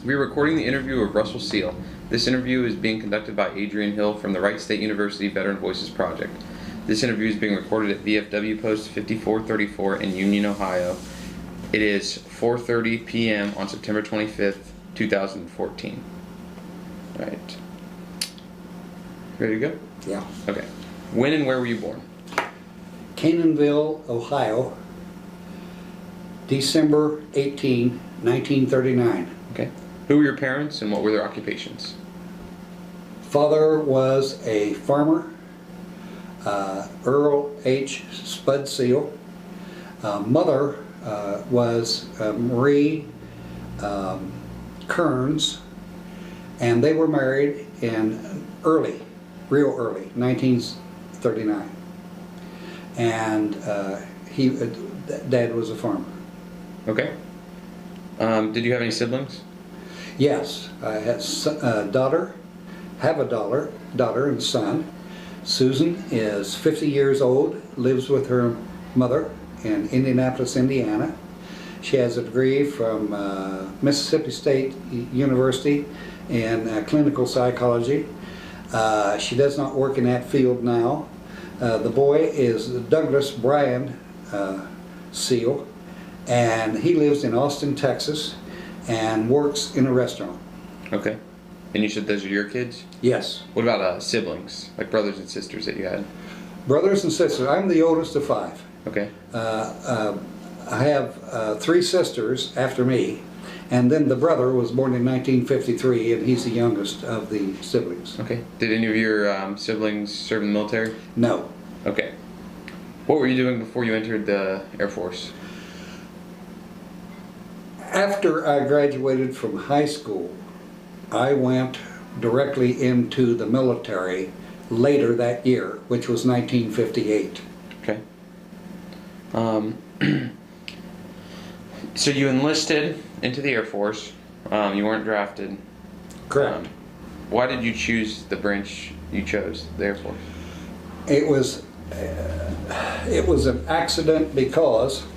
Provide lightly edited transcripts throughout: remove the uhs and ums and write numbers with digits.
We are recording the interview of Russell Seel. This interview is being conducted by Adrian Hill from the Wright State University Veteran Voices Project. This interview is being recorded at VFW Post 5434 in Union, Ohio. It is 4:30 p.m. on September 25th, 2014. All right. Ready to go? Yeah. Okay. When and where were you born? Canaanville, Ohio, December 18, 1939. Okay. Who were your parents and what were their occupations? Father was a farmer, Earl H. Spud Seel. Mother was Marie Kearns, and they were married in real early, 1939. And Dad was a farmer. Okay. Did you have any siblings? Yes, I had a daughter and son. Susan is 50 years old, lives with her mother in Indianapolis, Indiana. She has a degree from Mississippi State University in clinical psychology. She does not work in that field now. The boy is Douglas Brian Seel, and he lives in Austin, Texas, and works in a restaurant. Okay. And you said those are your kids? Yes. What about siblings, like brothers and sisters that you had? Brothers and sisters. I'm the oldest of 5. Okay. I have 3 sisters after me, and then the brother was born in 1953, and he's the youngest of the siblings. Okay. Did any of your siblings serve in the military? No. Okay. What were you doing before you entered the Air Force? After I graduated from high school, I went directly into the military later that year, which was 1958. Okay. So you enlisted into the Air Force. You weren't drafted. Correct. Why did you choose the branch you chose, the Air Force? It was an accident because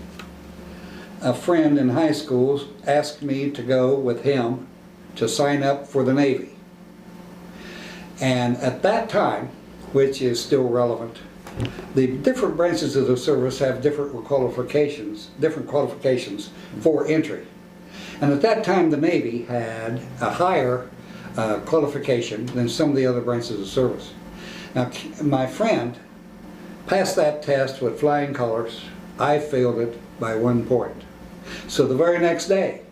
a friend in high school asked me to go with him to sign up for the Navy. And at that time, which is still relevant, the different branches of the service have different qualifications for entry. And at that time, the Navy had a higher qualification than some of the other branches of the service. Now, my friend passed that test with flying colors. I failed it by 1 point. So the very next day,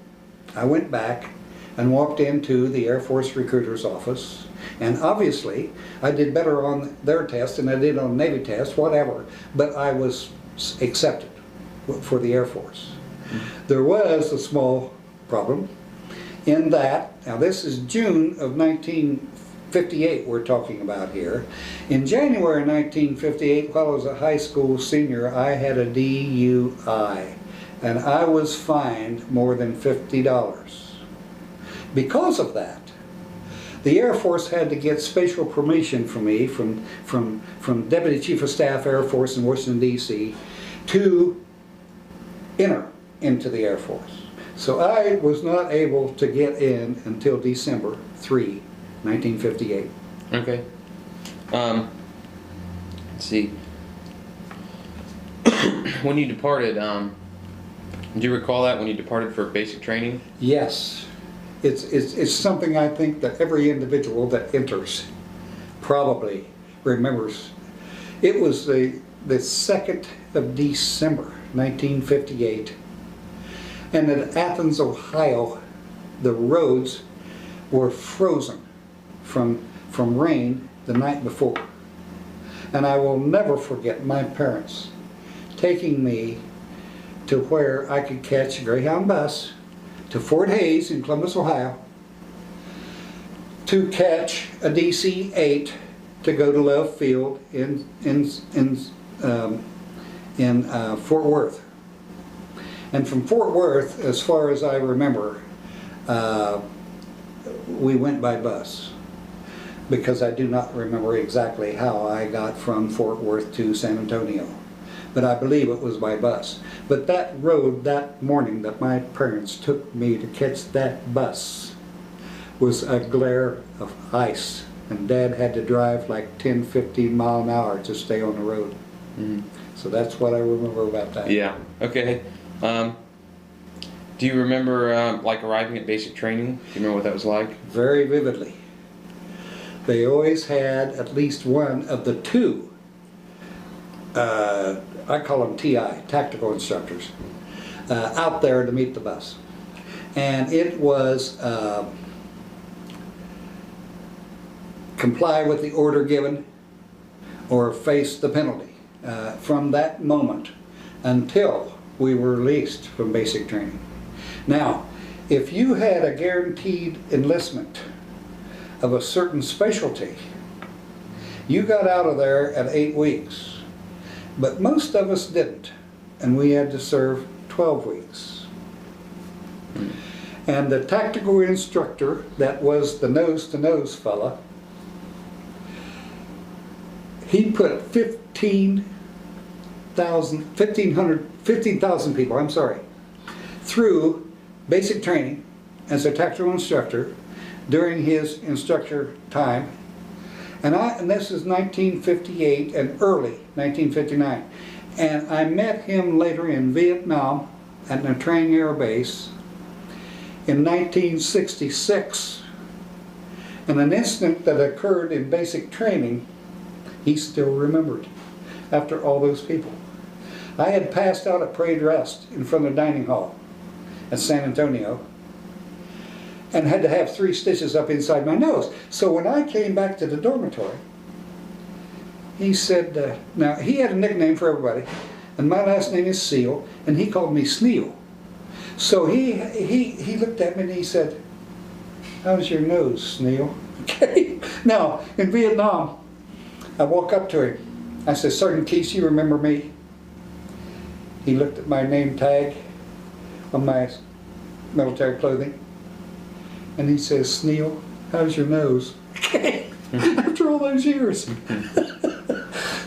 I went back and walked into the Air Force recruiter's office, and obviously I did better on their test than I did on the Navy test, whatever, but I was accepted for the Air Force. There was a small problem in that, now this is June of 1958 we're talking about here. In January 1958, while I was a high school senior, I had a DUI, and I was fined more than $50. Because of that, the Air Force had to get special permission from me, from Deputy Chief of Staff Air Force in Washington, D.C., to enter into the Air Force. So I was not able to get in until December 3, 1958. Okay. Let's see. When you departed, do you recall that when you departed for basic training? Yes. It's something I think that every individual that enters probably remembers. It was the 2nd of December, 1958. And at Athens, Ohio, the roads were frozen from rain the night before. And I will never forget my parents taking me to where I could catch a Greyhound bus to Fort Hays in Columbus, Ohio, to catch a DC-8 to go to Love Field in Fort Worth. And from Fort Worth, as far as I remember, we went by bus, because I do not remember exactly how I got from Fort Worth to San Antonio. But I believe it was by bus. But that road that morning that my parents took me to catch that bus was a glare of ice, and Dad had to drive like 10, 15 mile an hour to stay on the road. Mm-hmm. So that's what I remember about that. Yeah. Okay. Do you remember like arriving at basic training? Do you remember what that was like? Very vividly. They always had at least one of the two, I call them TI, tactical instructors, out there to meet the bus. And it was comply with the order given or face the penalty from that moment until we were released from basic training. Now, if you had a guaranteed enlistment of a certain specialty, you got out of there at 8 weeks. But most of us didn't, and we had to serve 12 weeks. And the tactical instructor, that was the nose-to-nose fella, he put 15,000 people, I'm sorry, through basic training as a tactical instructor during his instructor time. And this is 1958 and early 1959. And I met him later in Vietnam at Nha Trang Air Base in 1966. And an incident that occurred in basic training, he still remembered after all those people. I had passed out at parade rest in front of the dining hall at San Antonio and had to have 3 stitches up inside my nose. So when I came back to the dormitory, he said, now he had a nickname for everybody, and my last name is Seel, and he called me Seel. So he looked at me and he said, how's your nose, Seel? Okay. Now, in Vietnam, I walk up to him. I said, Sergeant Keese, you remember me? He looked at my name tag on my military clothing, and he says, Seel, how's your nose? After all those years.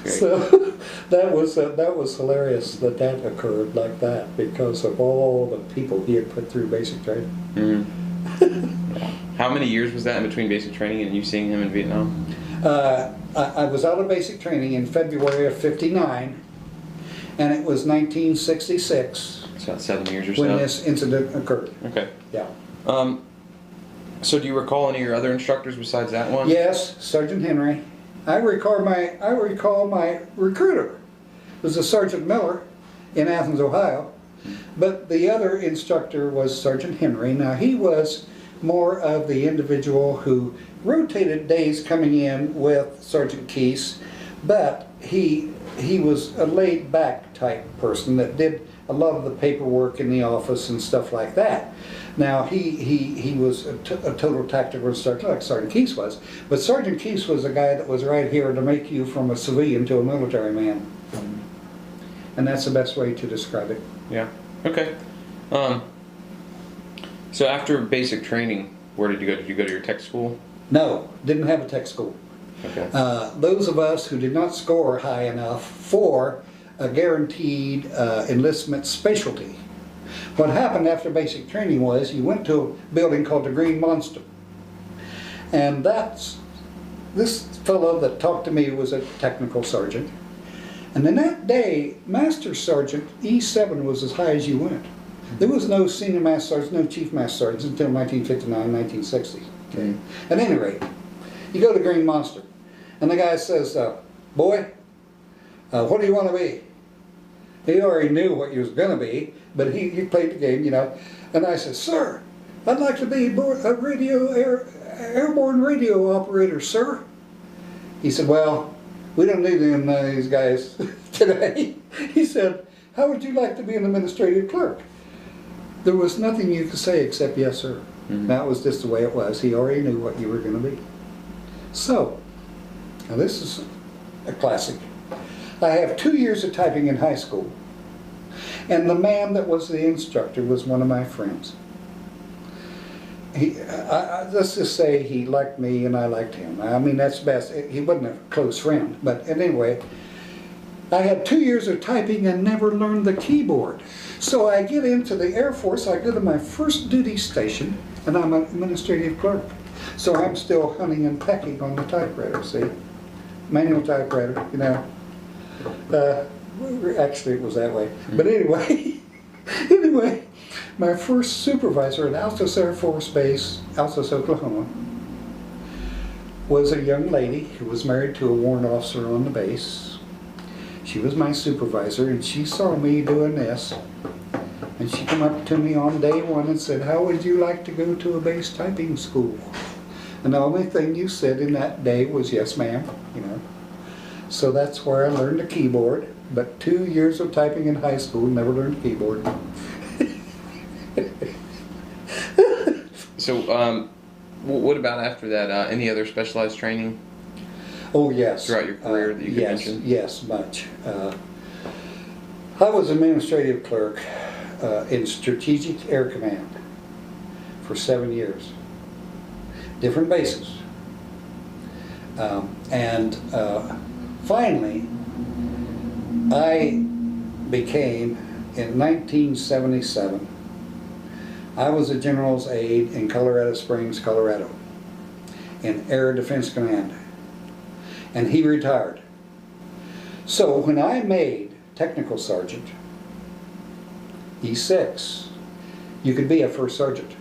So that was hilarious that occurred like that because of all the people he had put through basic training. Mm-hmm. Yeah. How many years was that in between basic training and you seeing him in Vietnam? I was out of basic training in February of '59, and it was 1966. It's about 7 years or when so. this incident occurred. Okay. Yeah. So do you recall any of your other instructors besides that one? Yes, Sergeant Henry. I recall my recruiter was a Sergeant Miller in Athens, Ohio, but the other instructor was Sergeant Henry. Now he was more of the individual who rotated days coming in with Sergeant Keese, but he was a laid-back type person that did a lot of the paperwork in the office and stuff like that. Now he was a total tactical instructor like Sergeant Keese was, but Sergeant Keese was a guy that was right here to make you from a civilian to a military man, and that's the best way to describe it. Yeah. Okay. So after basic training, where did you go? Did you go to your tech school? No, didn't have a tech school. Okay. Those of us who did not score high enough for a guaranteed enlistment specialty. What happened after basic training was you went to a building called the Green Monster. And this fellow that talked to me was a technical sergeant. And in that day, Master Sergeant E7 was as high as you went. There was no senior master sergeant, no chief master sergeant until 1959, 1960. Okay. At any rate, you go to Green Monster, and the guy says, boy, what do you want to be? He already knew what he was going to be, but he played the game, you know. And I said, sir, I'd like to be a airborne radio operator, sir. He said, well, we don't need these guys today. He said, how would you like to be an administrative clerk? There was nothing you could say except yes, sir. Mm-hmm. That was just the way it was. He already knew what you were going to be. So, now this is a classic. I have 2 years of typing in high school, and the man that was the instructor was one of my friends. Let's just say he liked me and I liked him. I mean, that's best. He wasn't a close friend, but anyway, I had 2 years of typing and never learned the keyboard. So I get into the Air Force, I go to my first duty station, and I'm an administrative clerk. So I'm still hunting and pecking on the typewriter, see? Manual typewriter, you know. Actually, it was that way. But anyway, anyway, my first supervisor at Altus Air Force Base, Altus, Oklahoma, was a young lady who was married to a warrant officer on the base. She was my supervisor, and she saw me doing this. And she came up to me on day one and said, "How would you like to go to a base typing school?" And the only thing you said in that day was, "Yes, ma'am," you know. So that's where I learned the keyboard. But 2 years of typing in high school, never learned keyboard. So, what about after that? Any other specialized training? Oh, yes. Throughout your career that you could mention? Yes, much. I was administrative clerk in Strategic Air Command for 7 years. Different bases. Finally, I became, in 1977, I was a general's aide in Colorado Springs, Colorado, in Air Defense Command. And he retired. So when I made technical sergeant, E6, you could be a first sergeant.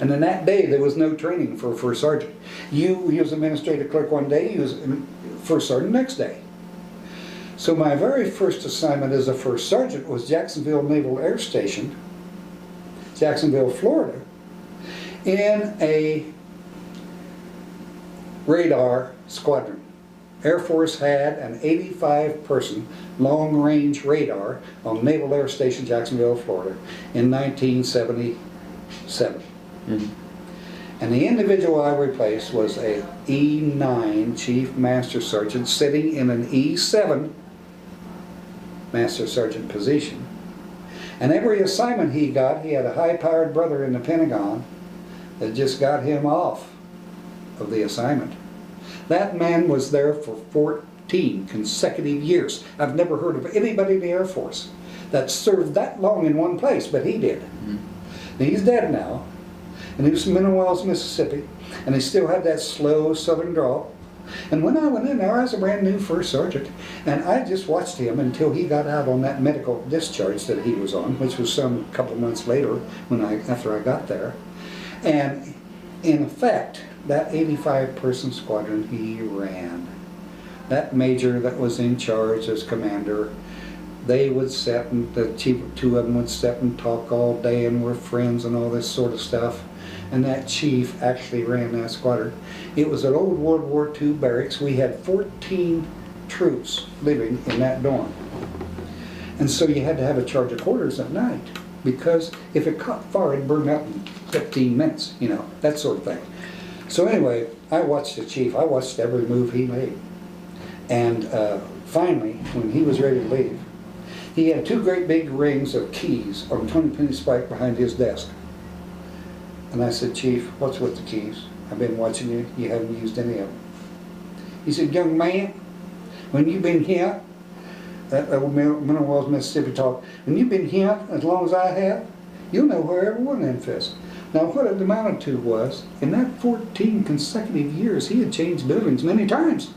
And in that day, there was no training for a first sergeant. You was administrative clerk one day, you was first sergeant next day. So my very first assignment as a first sergeant was Jacksonville Naval Air Station, Jacksonville, Florida, in a radar squadron. Air Force had an 85-person long-range radar on Naval Air Station, Jacksonville, Florida, in 1977. Mm-hmm. And the individual I replaced was a E9 Chief Master Sergeant sitting in an E7 Master Sergeant position. And every assignment he got, he had a high-powered brother in the Pentagon that just got him off of the assignment. That man was there for 14 consecutive years. I've never heard of anybody in the Air Force that served that long in one place, but he did. Mm-hmm. And he's dead now. And he was from Mineral Wells, Mississippi, and he still had that slow southern drawl. And when I went in there, I was a brand new first sergeant, and I just watched him until he got out on that medical discharge that he was on, which was some couple months later after I got there. And in effect, that 85-person squadron he ran. That major that was in charge as commander, they would sit, and the two of them would sit and talk all day and were friends and all this sort of stuff. And that chief actually ran that squadron. It was an old World War II barracks. We had 14 troops living in that dorm. And so you had to have a charge of quarters at night, because if it caught fire, it'd burn up in 15 minutes, you know, that sort of thing. So anyway, I watched the chief. I watched every move he made. And finally, when he was ready to leave, he had two great big rings of keys on a 20-penny spike behind his desk. And I said, "Chief, what's with the keys? I've been watching you. You haven't used any of them." He said, "Young man, when you've been here," that old Mineral Wells, Mississippi talk, "when you've been here as long as I have, you'll know where every one of them fits." Now what it amounted to was, in that 14 consecutive years, he had changed buildings many times.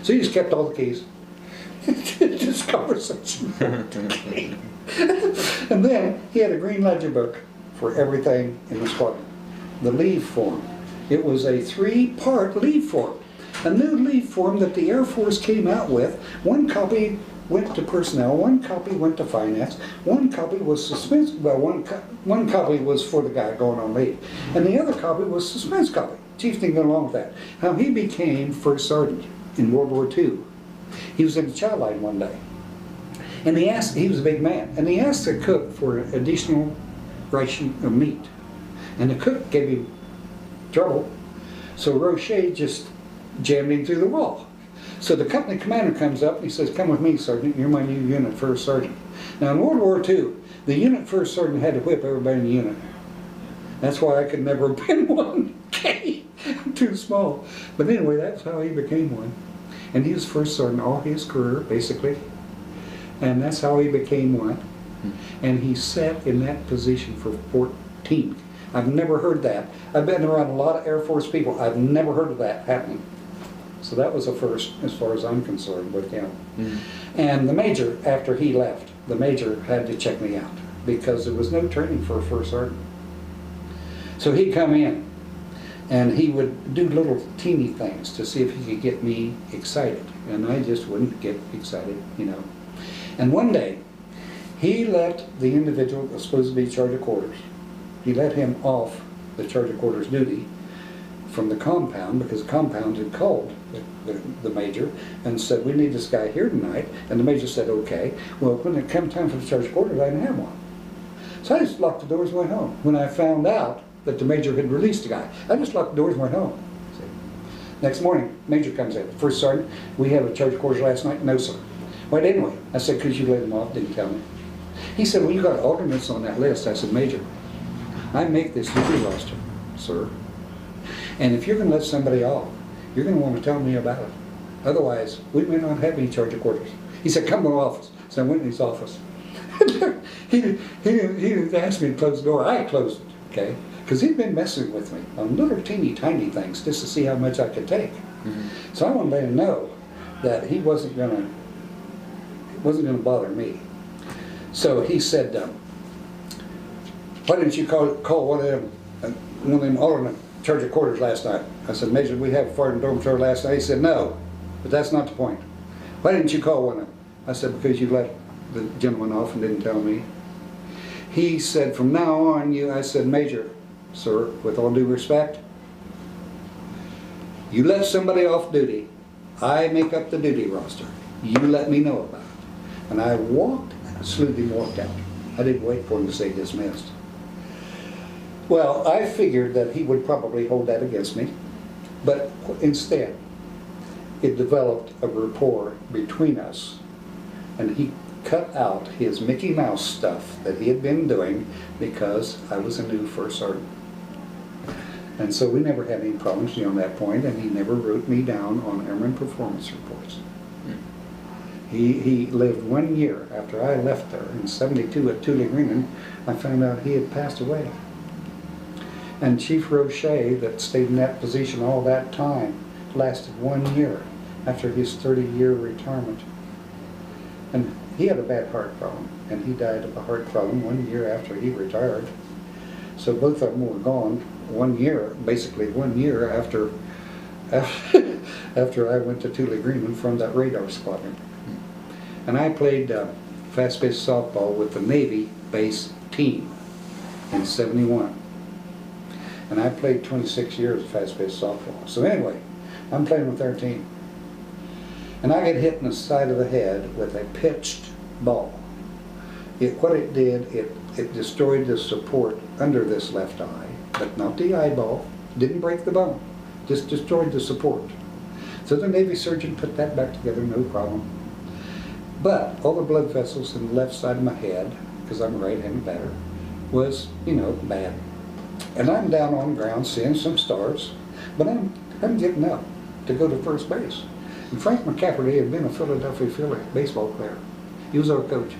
So he just kept all the keys. This conversation. And then he had a green ledger book for everything in the squadron. The leave form. It was a 3-part leave form. A new leave form that the Air Force came out with. One copy went to personnel, one copy went to finance, one copy was suspense, well, one copy was for the guy going on leave, and the other copy was suspense copy. Chief didn't go along with that. Now he became first sergeant in World War II. He was in the chow line one day, and he was a big man, and he asked the cook for an additional ration of meat, and the cook gave him trouble, so Roche just jammed him through the wall. So the company commander comes up and he says, "Come with me, Sergeant, you're my new unit first sergeant." Now in World War II, the unit first sergeant had to whip everybody in the unit. That's why I could never have been one. I'm too small. But anyway, that's how he became one. And he was first sergeant all his career, basically. And that's how he became one. And he sat in that position for 14 I've never heard that. I've been around a lot of Air Force people. I've never heard of that happening. So that was a first as far as I'm concerned with him. Mm-hmm. And the major, after he left, the major had to check me out because there was no training for a first sergeant. So he'd come in and he would do little teeny things to see if he could get me excited. And I just wouldn't get excited, you know. And one day, he let the individual that was supposed to be in charge of quarters, he let him off the charge of quarters duty from the compound because the compound had called the major and said, we need this guy here tonight. And the major said, okay. Well, when it came time for the charge of quarters, I didn't have one. So I just locked the doors and went home. When I found out that the major had released the guy, I just locked the doors and went home. See? Next morning, major comes in. First sergeant, we had a charge of quarters last night. No, sir. Why didn't we? I said, because you let him off, didn't tell me. He said, well, you got alternates on that list. I said, Major, I make this duty roster, sir. And if you're going to let somebody off, you're going to want to tell me about it. Otherwise, we may not have any charge of quarters. He said, come to my office. So I went in his office. he didn't ask me to close the door. I closed it, okay? Because he'd been messing with me on little teeny tiny things just to see how much I could take. Mm-hmm. So I wanted to let him know that he wasn't going to bother me. So he said, why didn't you call one of them alternate charge of quarters last night? I said, Major, we have a fire and dormitory last night. He said, no, but that's not the point. Why didn't you call one of them? I said, because you let the gentleman off and didn't tell me. He said, from now on, I said, Major, sir, with all due respect, you let somebody off duty, I make up the duty roster. You let me know about it. And I saluted him, walked out. I didn't wait for him to say dismissed. Well, I figured that he would probably hold that against me, but instead, it developed a rapport between us, and he cut out his Mickey Mouse stuff that he had been doing because I was a new first sergeant. And so we never had any problems on that point, and he never wrote me down on airman performance reports. He lived 1 year after I left there. In '72 at Tule Greenland, I found out he had passed away. And Chief Roche, that stayed in that position all that time, lasted 1 year after his 30-year retirement. And he had a bad heart problem, and he died of a heart problem 1 year after he retired. So both of them were gone 1 year, basically 1 year after I went to Tule Greenland from that radar squadron. And I played fast-paced softball with the Navy base team in '71. And I played 26 years of fast-paced softball. So anyway, I'm playing with their team. And I get hit in the side of the head with a pitched ball. What it did, it destroyed the support under this left eye, but not the eyeball. Didn't break the bone, just destroyed the support. So the Navy surgeon put that back together, no problem. But all the blood vessels in the left side of my head, because I'm a right-handed batter, was, bad. And I'm down on the ground seeing some stars, but I'm getting up to go to first base. And Frank McCafferty had been a Philadelphia Phillies baseball player. He was our coach.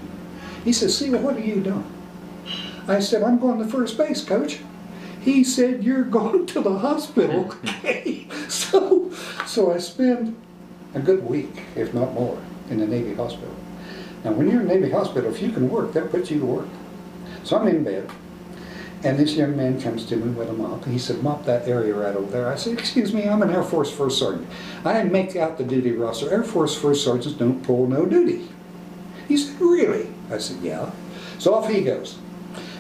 He said, Seel, what are you doing? I said, I'm going to first base, coach. He said, you're going to the hospital. Okay. So I spent a good week, if not more, in the Navy hospital. Now, when you're in the Navy hospital, if you can work, that puts you to work. So I'm in bed, and this young man comes to me with a mop. He said, mop that area right over there. I said, excuse me, I'm an Air Force First Sergeant. I make out the duty roster. Air Force First Sergeants don't pull no duty. He said, really? I said, yeah. So off he goes.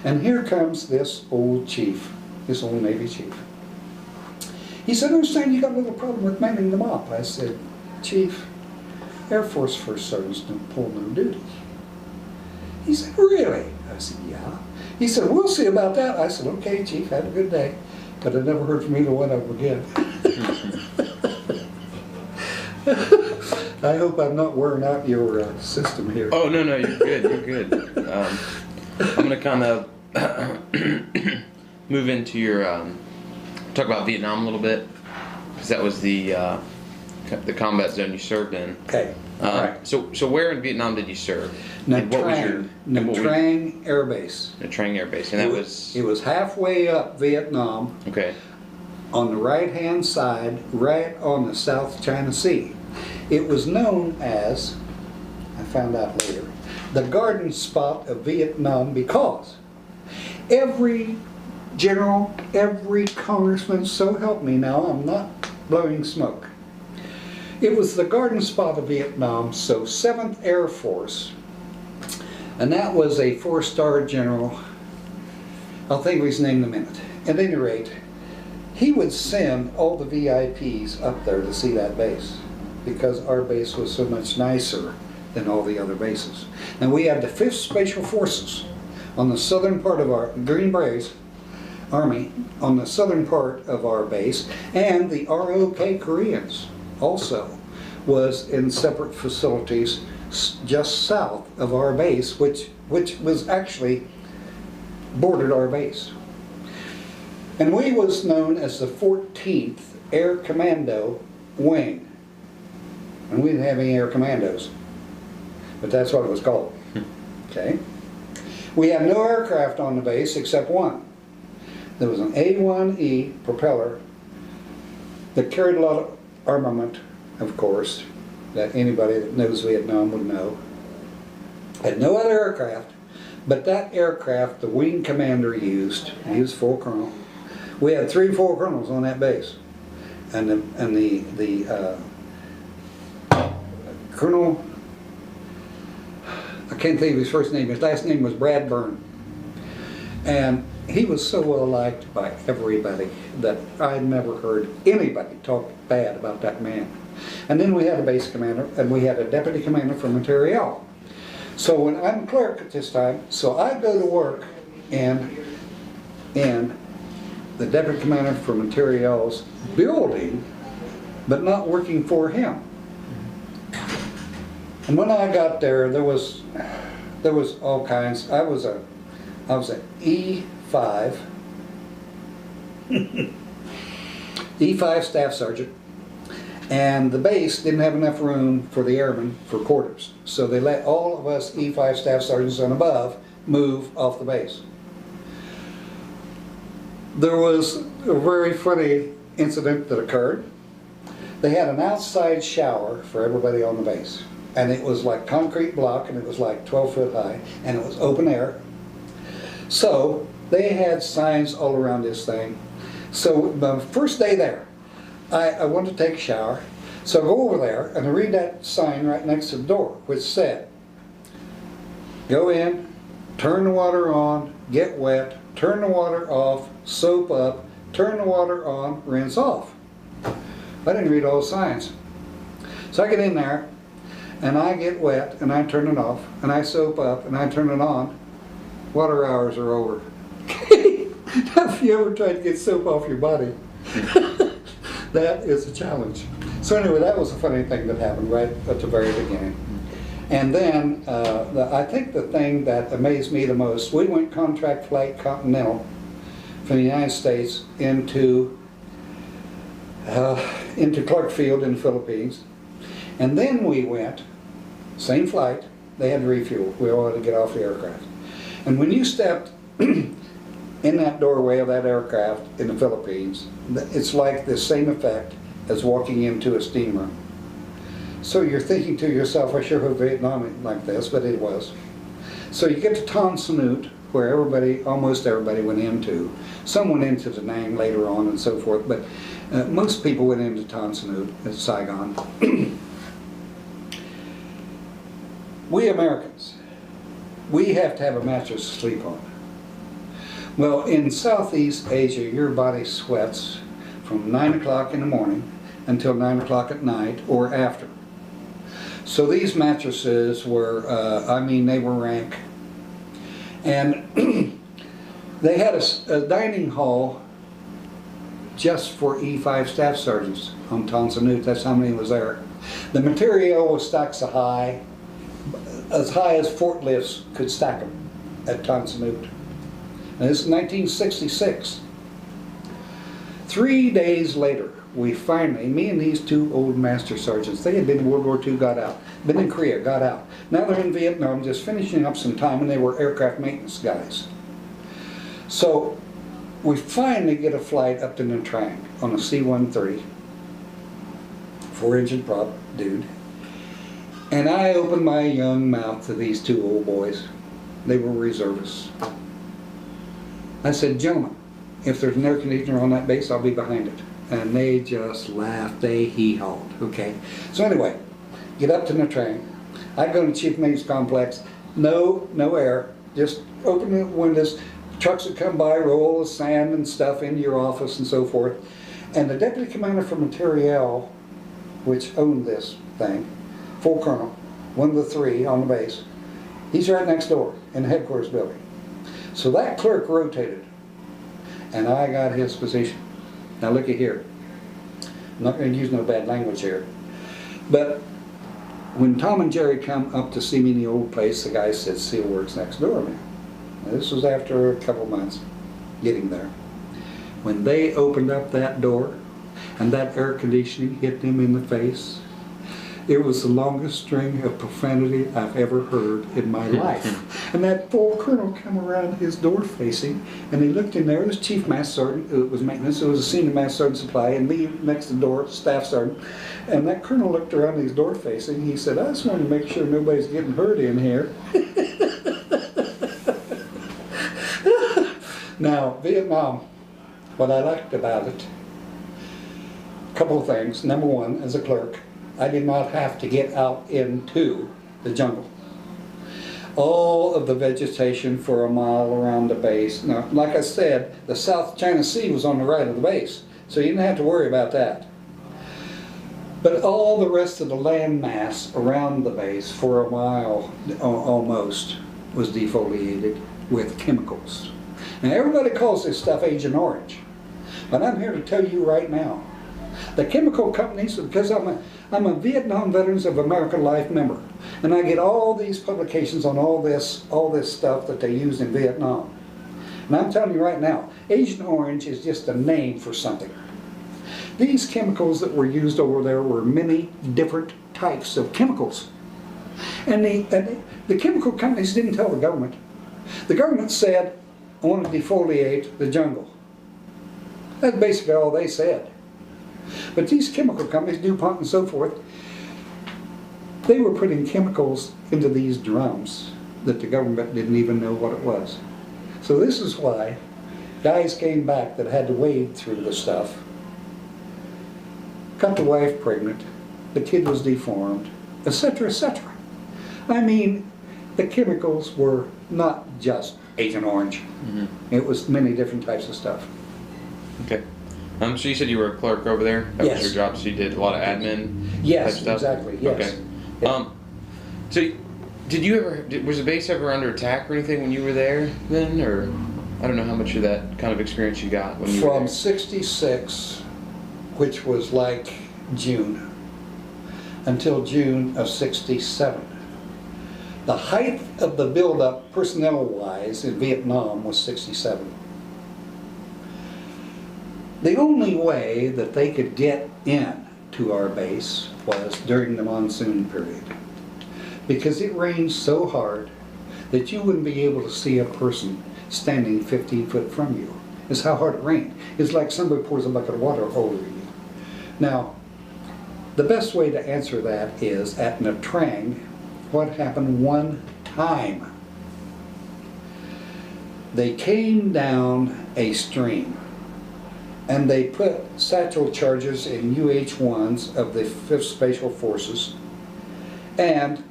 And here comes this old chief, this old Navy chief. He said, I understand you got a little problem with manning the mop. I said, Chief, Air Force First Sergeants don't pull no duty. He said, really? I said, yeah. He said, we'll see about that. I said, okay, Chief, have a good day. But I never heard from either one of them again. I hope I'm not wearing out your system here. Oh, no, you're good, you're good. I'm going to kind of move into your, talk about Vietnam a little bit, because that was the The combat zone you served in. Okay. Right. So where in Vietnam did you serve? Nha Trang Air Base. Nha Trang Air Base, and that was. It was halfway up Vietnam. Okay. On the right-hand side, right on the South China Sea. It was known as, I found out later, the garden spot of Vietnam because every general, every congressman, so help me now, I'm not blowing smoke. It was the garden spot of Vietnam, so 7th Air Force, and that was a 4-star general, I'll think of his name in a minute. At any rate, he would send all the VIPs up there to see that base because our base was so much nicer than all the other bases. And we had the 5th Special Forces on the southern part of our Green Berets Army on the southern part of our base, and the ROK Koreans also was in separate facilities just south of our base, which was actually bordered our base. And we was known as the 14th Air Commando Wing. And we didn't have any air commandos, but that's what it was called. Okay. We had no aircraft on the base except one. There was an A-1E propeller that carried a lot of armament, of course, that anybody that knows Vietnam would know. Had no other aircraft, but that aircraft the wing commander used, he was full colonel. We had 3 full colonels on that base, and the Colonel, I can't think of his first name. His last name was Bradburn, and he was so well liked by everybody that I never heard anybody talk bad about that man. And then we had a base commander, and we had a deputy commander from Material. So when I'm clerk at this time, so I go to work in the deputy commander for Material's building, but not working for him. And when I got there, there was all kinds. I was a E5 E5 staff sergeant, and the base didn't have enough room for the airmen for quarters, so they let all of us E5 staff sergeants and above move off the base. There was a very funny incident that occurred. They had an outside shower for everybody on the base, and it was like concrete block, and it was like 12 foot high, and it was open air. So they had signs all around this thing. So the first day there, I wanted to take a shower, so I go over there and I read that sign right next to the door, which said, go in, turn the water on, get wet, turn the water off, soap up, turn the water on, rinse off. I didn't read all the signs. So I get in there, and I get wet, and I turn it off, and I soap up, and I turn it on. Water hours are over. Have you ever tried to get soap off your body? That is a challenge. So anyway, that was a funny thing that happened right at the very beginning. And then, I think the thing that amazed me the most, we went contract flight Continental from the United States into Clark Field in the Philippines. And then we went, same flight, they had to refuel. We all had to get off the aircraft. And when you stepped in that doorway of that aircraft in the Philippines, it's like the same effect as walking into a steamer. So you're thinking to yourself, I sure hope Vietnam ain't like this, but it was. So you get to Tan Son Nhut, where everybody, almost everybody went into. Some went into Da Nang later on and so forth, but most people went into Tan Son Nhut at Saigon. We Americans, we have to have a mattress to sleep on. Well, in Southeast Asia, your body sweats from 9 o'clock in the morning until 9 o'clock at night or after. So these mattresses were, I mean, they were rank. And they had a dining hall just for E5 staff sergeants on Tan Son Nhut. That's how many was there. The material was stacked so high as forklifts could stack them at Tan Son Nhut. And this is 1966. 3 days later, we finally, me and these two old master sergeants, they had been in World War II, got out. Been in Korea, got out. Now they're in Vietnam, just finishing up some time, and they were aircraft maintenance guys. So we finally get a flight up to Nha Trang on a C-130, 4-engine prop dude. And I opened my young mouth to these two old boys. They were reservists. I said, gentlemen, if there's an air conditioner on that base, I'll be behind it. And they just laughed, they hee-hawed, okay? So anyway, get up to Nha Trang. I go to Chief Maintenance Complex, no air, just open the windows, trucks would come by, roll the sand and stuff into your office and so forth. And the deputy commander for Materiel, which owned this thing, full colonel, one of the three on the base, he's right next door in the headquarters building. So that clerk rotated, and I got his position. Now looky here, I'm not going to use no bad language here, but when Tom and Jerry come up to see me in the old place, the guy said, Seel works next door, man. Now, this was after a couple months getting there. When they opened up that door and that air conditioning hit them in the face, it was the longest string of profanity I've ever heard in my life. And that full colonel come around his door facing, and he looked in there. It was Chief Master Sergeant, it was maintenance, it was a Senior Master Sergeant Supply, and me next to the door, Staff Sergeant. And that colonel looked around his door facing, he said, I just want to make sure nobody's getting hurt in here. Now, Vietnam, what I liked about it, a couple of things. Number one, as a clerk, I did not have to get out into the jungle. All of the vegetation for a mile around the base. Now, like I said, the South China Sea was on the right of the base, so you didn't have to worry about that. But all the rest of the land mass around the base for a mile almost was defoliated with chemicals. Now, everybody calls this stuff Agent Orange, but I'm here to tell you right now, the chemical companies, because I'm a Vietnam Veterans of America Life member, and I get all these publications on all this stuff that they used in Vietnam. And I'm telling you right now, Agent Orange is just a name for something. These chemicals that were used over there were many different types of chemicals. And the chemical companies didn't tell the government. The government said, I want to defoliate the jungle. That's basically all they said. But these chemical companies, DuPont and so forth, they were putting chemicals into these drums that the government didn't even know what it was. So this is why guys came back that had to wade through the stuff, got the wife pregnant, the kid was deformed, etc., etc. I mean, the chemicals were not just Agent Orange. Mm-hmm. It was many different types of stuff. Okay. So you said you were a clerk over there? That Yes. was your job, so you did a lot of admin Yes, type stuff? exactly, yes. Okay. Yeah. So did you ever, was the base ever under attack or anything when you were there then? Or I don't know how much of that kind of experience you got when you were there. From 66, which was like June, until June of 67. The height of the buildup, personnel-wise, in Vietnam was 67. The only way that they could get in to our base was during the monsoon period, because it rained so hard that you wouldn't be able to see a person standing 15 foot from you. It's how hard it rained. It's like somebody pours a bucket of water over you. Now, the best way to answer that is at Nha Trang, what happened one time. They came down a stream and they put satchel charges in UH-1s of the 5th Special Forces and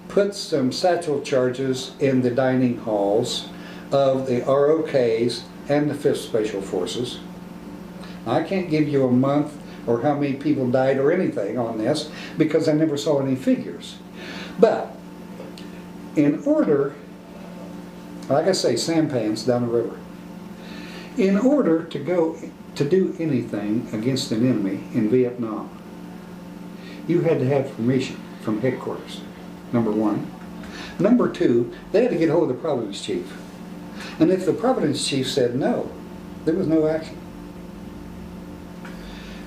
put some satchel charges in the dining halls of the ROKs and the 5th Special Forces. I can't give you a month or how many people died or anything on this because I never saw any figures. But in order, like I say, sampans down the river, in order to go to do anything against an enemy in Vietnam, you had to have permission from headquarters, number one. Number two, they had to get hold of the Providence Chief. And if the Providence Chief said no, there was no action.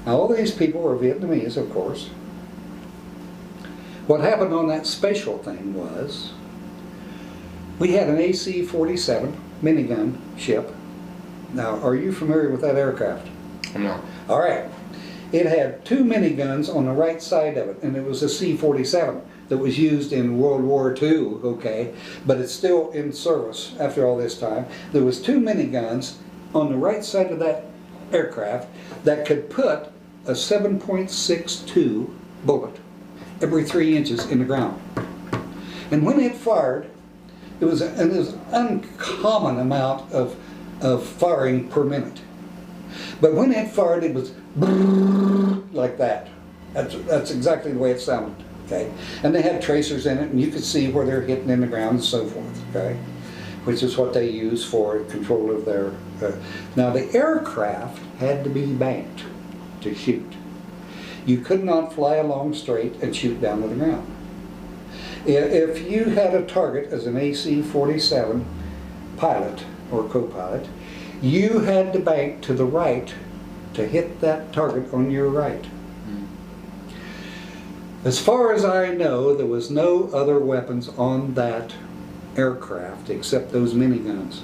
Now, all these people were Vietnamese, of course. What happened on that special thing was, we had an AC-47 minigun ship. Now, are you familiar with that aircraft? I'm not. All right. It had 2 miniguns on the right side of it, and it was a C-47 that was used in World War II, okay, but it's still in service after all this time. There was 2 miniguns on the right side of that aircraft that could put a 7.62 bullet every 3 inches in the ground. And when it fired, it was an uncommon amount of firing per minute. But when it fired, it was like that. That's exactly the way it sounded, okay? And they had tracers in it, and you could see where they're hitting in the ground and so forth, okay? Which is what they use for control of their... Now, the aircraft had to be banked to shoot. You could not fly along straight and shoot down to the ground. If you had a target as an AC-47 pilot or co-pilot, you had to bank to the right to hit that target on your right. As far as I know, there was no other weapons on that aircraft except those miniguns.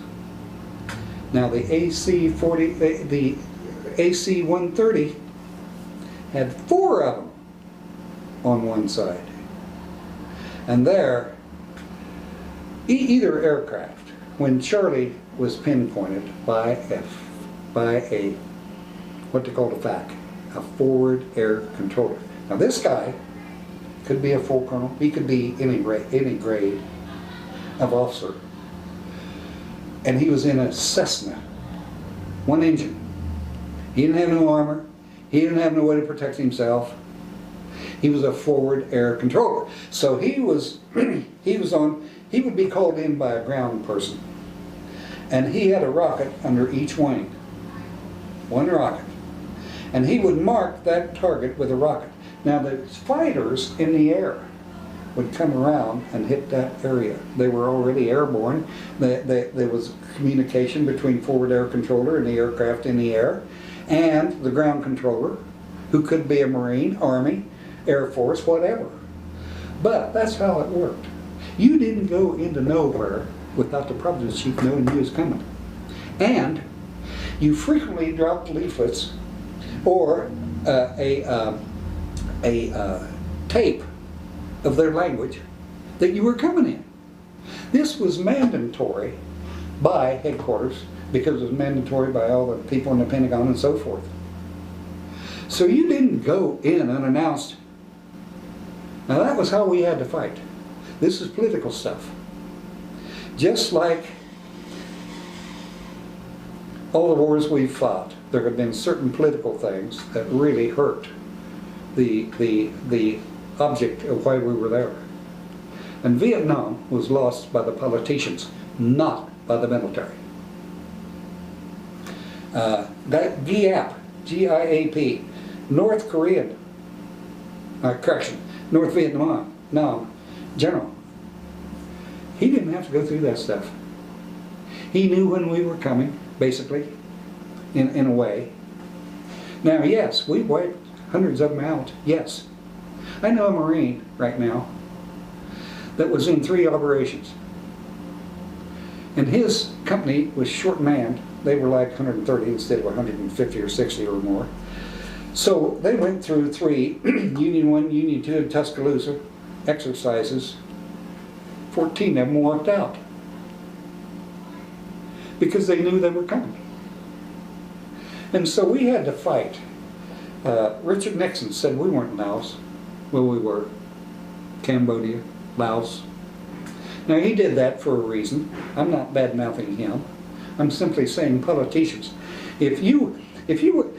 Now the AC-130 had 4 of them on one side. And there, either aircraft, when Charlie was pinpointed by a what they called a FAC, a forward air controller. Now this guy could be a full colonel, he could be any grade of officer. And he was in a Cessna, 1 engine. He didn't have no armor, he didn't have no way to protect himself. He was a forward air controller. So he would be called in by a ground person. And he had a rocket under each wing. 1 rocket. And he would mark that target with a rocket. Now the fighters in the air would come around and hit that area. They were already airborne. There was communication between forward air controller and the aircraft in the air, and the ground controller, who could be a Marine, Army, Air Force, whatever. But that's how it worked. You didn't go into nowhere without the Providence chief knowing you was coming. And you frequently dropped leaflets or a tape of their language that you were coming in. This was mandatory by headquarters because it was mandatory by all the people in the Pentagon and so forth. So you didn't go in unannounced. Now that was how we had to fight. This is political stuff. Just like all the wars we've fought, there have been certain political things that really hurt the object of why we were there. And Vietnam was lost by the politicians, not by the military. That GIAP, G-I-A-P, North Korean, North Vietnam general, he didn't have to go through that stuff. He knew when we were coming, basically, in a way. Now, yes, we wiped hundreds of them out, yes. I know a Marine right now that was in 3 operations. And his company was short manned. They were like 130 instead of 150 or 60 or more. So they went through 3 Union 1, Union 2, and Tuscaloosa exercises. 14 of them walked out because they knew they were coming. And so we had to fight. Richard Nixon said we weren't Laos. Well, we were. Cambodia, Laos. Now he did that for a reason. I'm not bad-mouthing him. I'm simply saying politicians. If you would,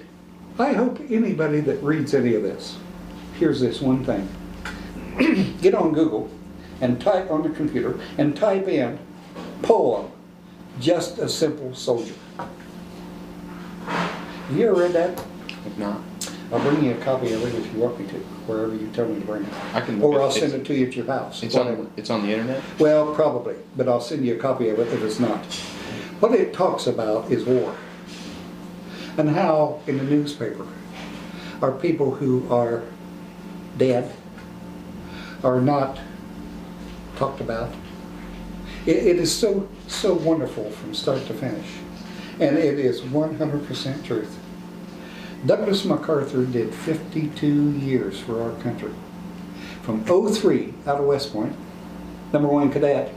I hope anybody that reads any of this hears this one thing. Get on Google and type on the computer and type in poem, Just a Simple Soldier. Have you ever read that? If not, I'll bring you a copy of it if you want me to, wherever you tell me to bring it. I can. Or I'll send it to you at your house. It's on the internet. Well, probably, but I'll send you a copy of it if it's not. What it talks about is war, and how in the newspaper our people who are dead are not talked about. It is so wonderful from start to finish. And it is 100% truth. Douglas MacArthur did 52 years for our country. From '03 out of West Point, #1 cadet.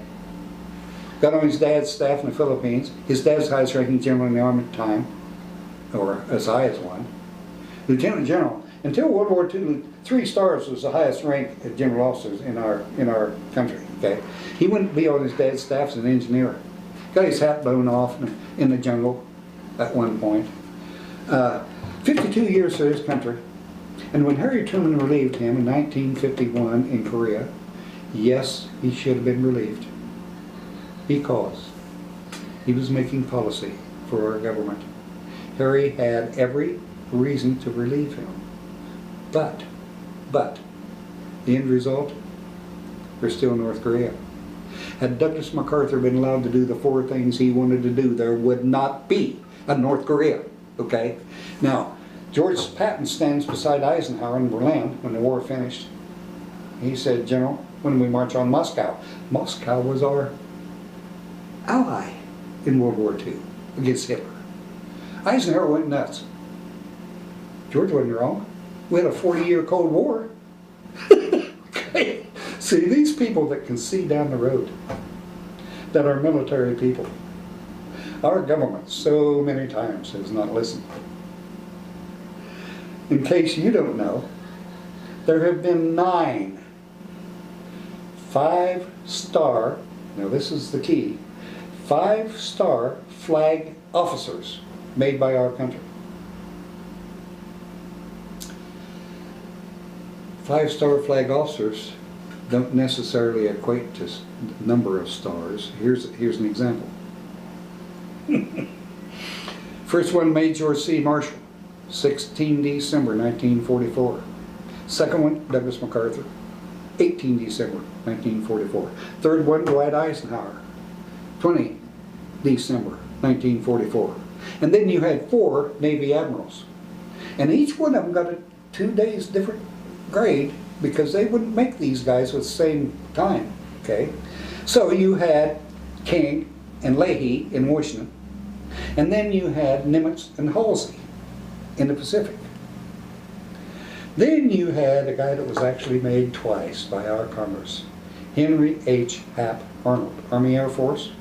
Got on his dad's staff in the Philippines. His dad's highest ranking general in the Army at the time, or as high as one. Lieutenant General. Until World War II, 3 stars was the highest rank of general officers in our country. Okay, he went to be on his dad's staff as an engineer. Got his hat blown off in the jungle at one point. 52 years for his country. And when Harry Truman relieved him in 1951 in Korea, yes, he should have been relieved, because he was making policy for our government. Harry had every reason to relieve him. But, the end result, we're still North Korea. Had Douglas MacArthur been allowed to do the 4 things he wanted to do, there would not be a North Korea, okay? Now, George Patton stands beside Eisenhower in Berlin when the war finished. He said, General, when we march on Moscow, Moscow was our ally in World War II against Hitler. Eisenhower went nuts. George wasn't wrong. We had a 40-year Cold War. Okay. See, these people that can see down the road, that are military people, our government so many times has not listened. In case you don't know, there have been 9 5-star, now this is the key, 5-star flag officers made by our country. 5-star flag officers don't necessarily equate to number of stars. Here's an example. First one, Major C. Marshall, 16 December 1944. Second one, Douglas MacArthur, 18 December 1944. Third one, Dwight Eisenhower, 20 December 1944. And then you had 4 Navy admirals. And each one of them got a 2 days different grade, because they wouldn't make these guys with the same time, okay? So you had King and Leahy in Washington, and then you had Nimitz and Halsey in the Pacific. Then you had a guy that was actually made twice by our Congress, Henry H. Hap Arnold, Army Air Force.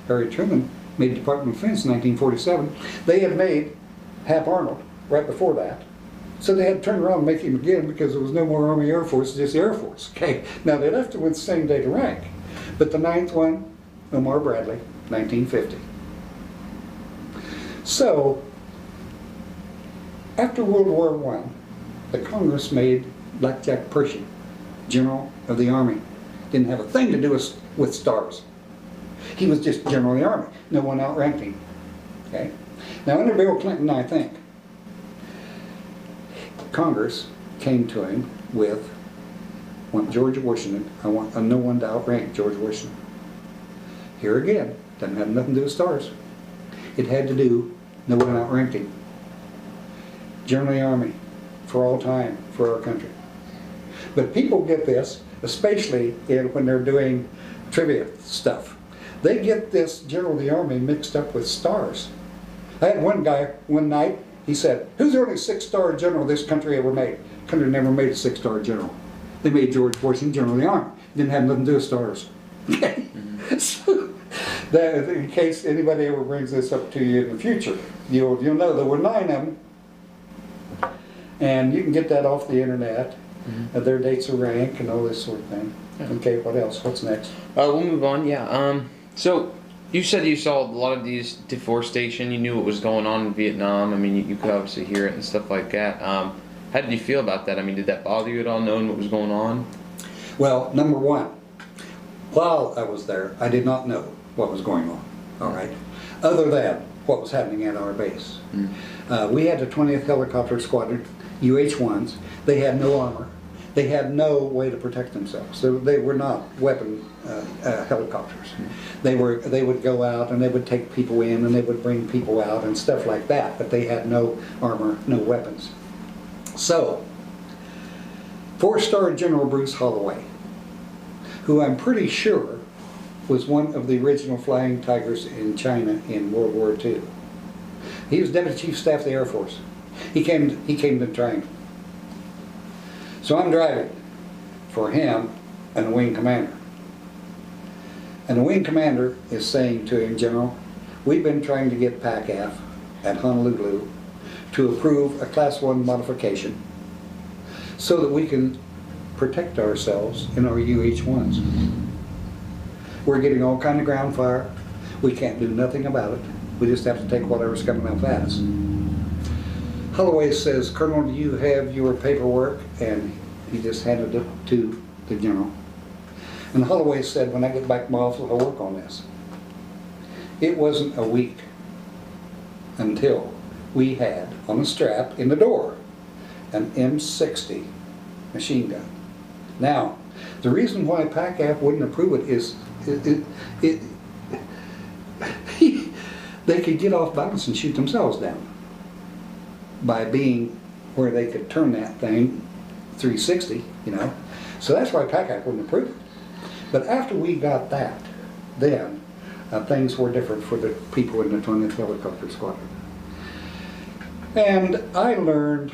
Harry Truman made Department of Defense in 1947. They had made Hap Arnold right before that. So they had to turn around and make him again, because there was no more Army Air Force, just the Air Force. Okay. Now they left it with the same date of rank. But the 9th one, Omar Bradley, 1950. So, after World War I, the Congress made Blackjack Pershing General of the Army. Didn't have a thing to do with stars. He was just General of the Army. No one outranked him. Okay. Now under Bill Clinton, I think, Congress came to him with, want George Washington, I want no one to outrank George Washington. Here again, doesn't have nothing to do with stars. It had to do, no one outranked him. General of the Army, for all time, for our country. But people get this, especially when they're doing trivia stuff. They get this General of the Army mixed up with stars. I had one guy, one night, he said, who's the only 6-star general this country ever made? Country never made a 6-star general. They made George Washington General of the Army. Didn't have nothing to do with stars. So, that, in case anybody ever brings this up to you in the future, you'll know there were 9 of them. And you can get that off the internet. Their dates of rank and all this sort of thing. Yeah. Okay, what else? What's next? We'll move on, yeah. So, you said you saw a lot of these deforestation, you knew what was going on in Vietnam. I mean, you could obviously hear it and stuff like that. How did you feel about that? I mean, did that bother you at all, knowing what was going on? Well, number one, while I was there, I did not know what was going on, all right, other than what was happening at our base. We had the 20th Helicopter Squadron, UH-1s. They had no armor. They had no way to protect themselves. They were not weapon helicopters. They would go out and they would take people in and they would bring people out and stuff like that, but they had no armor, no weapons. So, 4-star General Bruce Holloway, who I'm pretty sure was one of the original Flying Tigers in China in World War II. He was Deputy Chief of Staff of the Air Force. He came to train. So I'm driving for him and the wing commander. And the wing commander is saying to him, General, we've been trying to get PACAF at Honolulu to approve a Class 1 modification so that we can protect ourselves in our UH-1s. We're getting all kind of ground fire. We can't do nothing about it. We just have to take whatever's coming up at us. Holloway says, Colonel, do you have your paperwork? And he just handed it to the general. And Holloway said, when I get back to my office, I'll work on this. It wasn't a week until we had on a strap in the door an M60 machine gun. Now, the reason why PACAF wouldn't approve it is they could get off balance and shoot themselves down by being where they could turn that thing 360, you know. So that's why PACAF wouldn't approve it. But after we got that, then things were different for the people in the 20th Helicopter Squadron. And I learned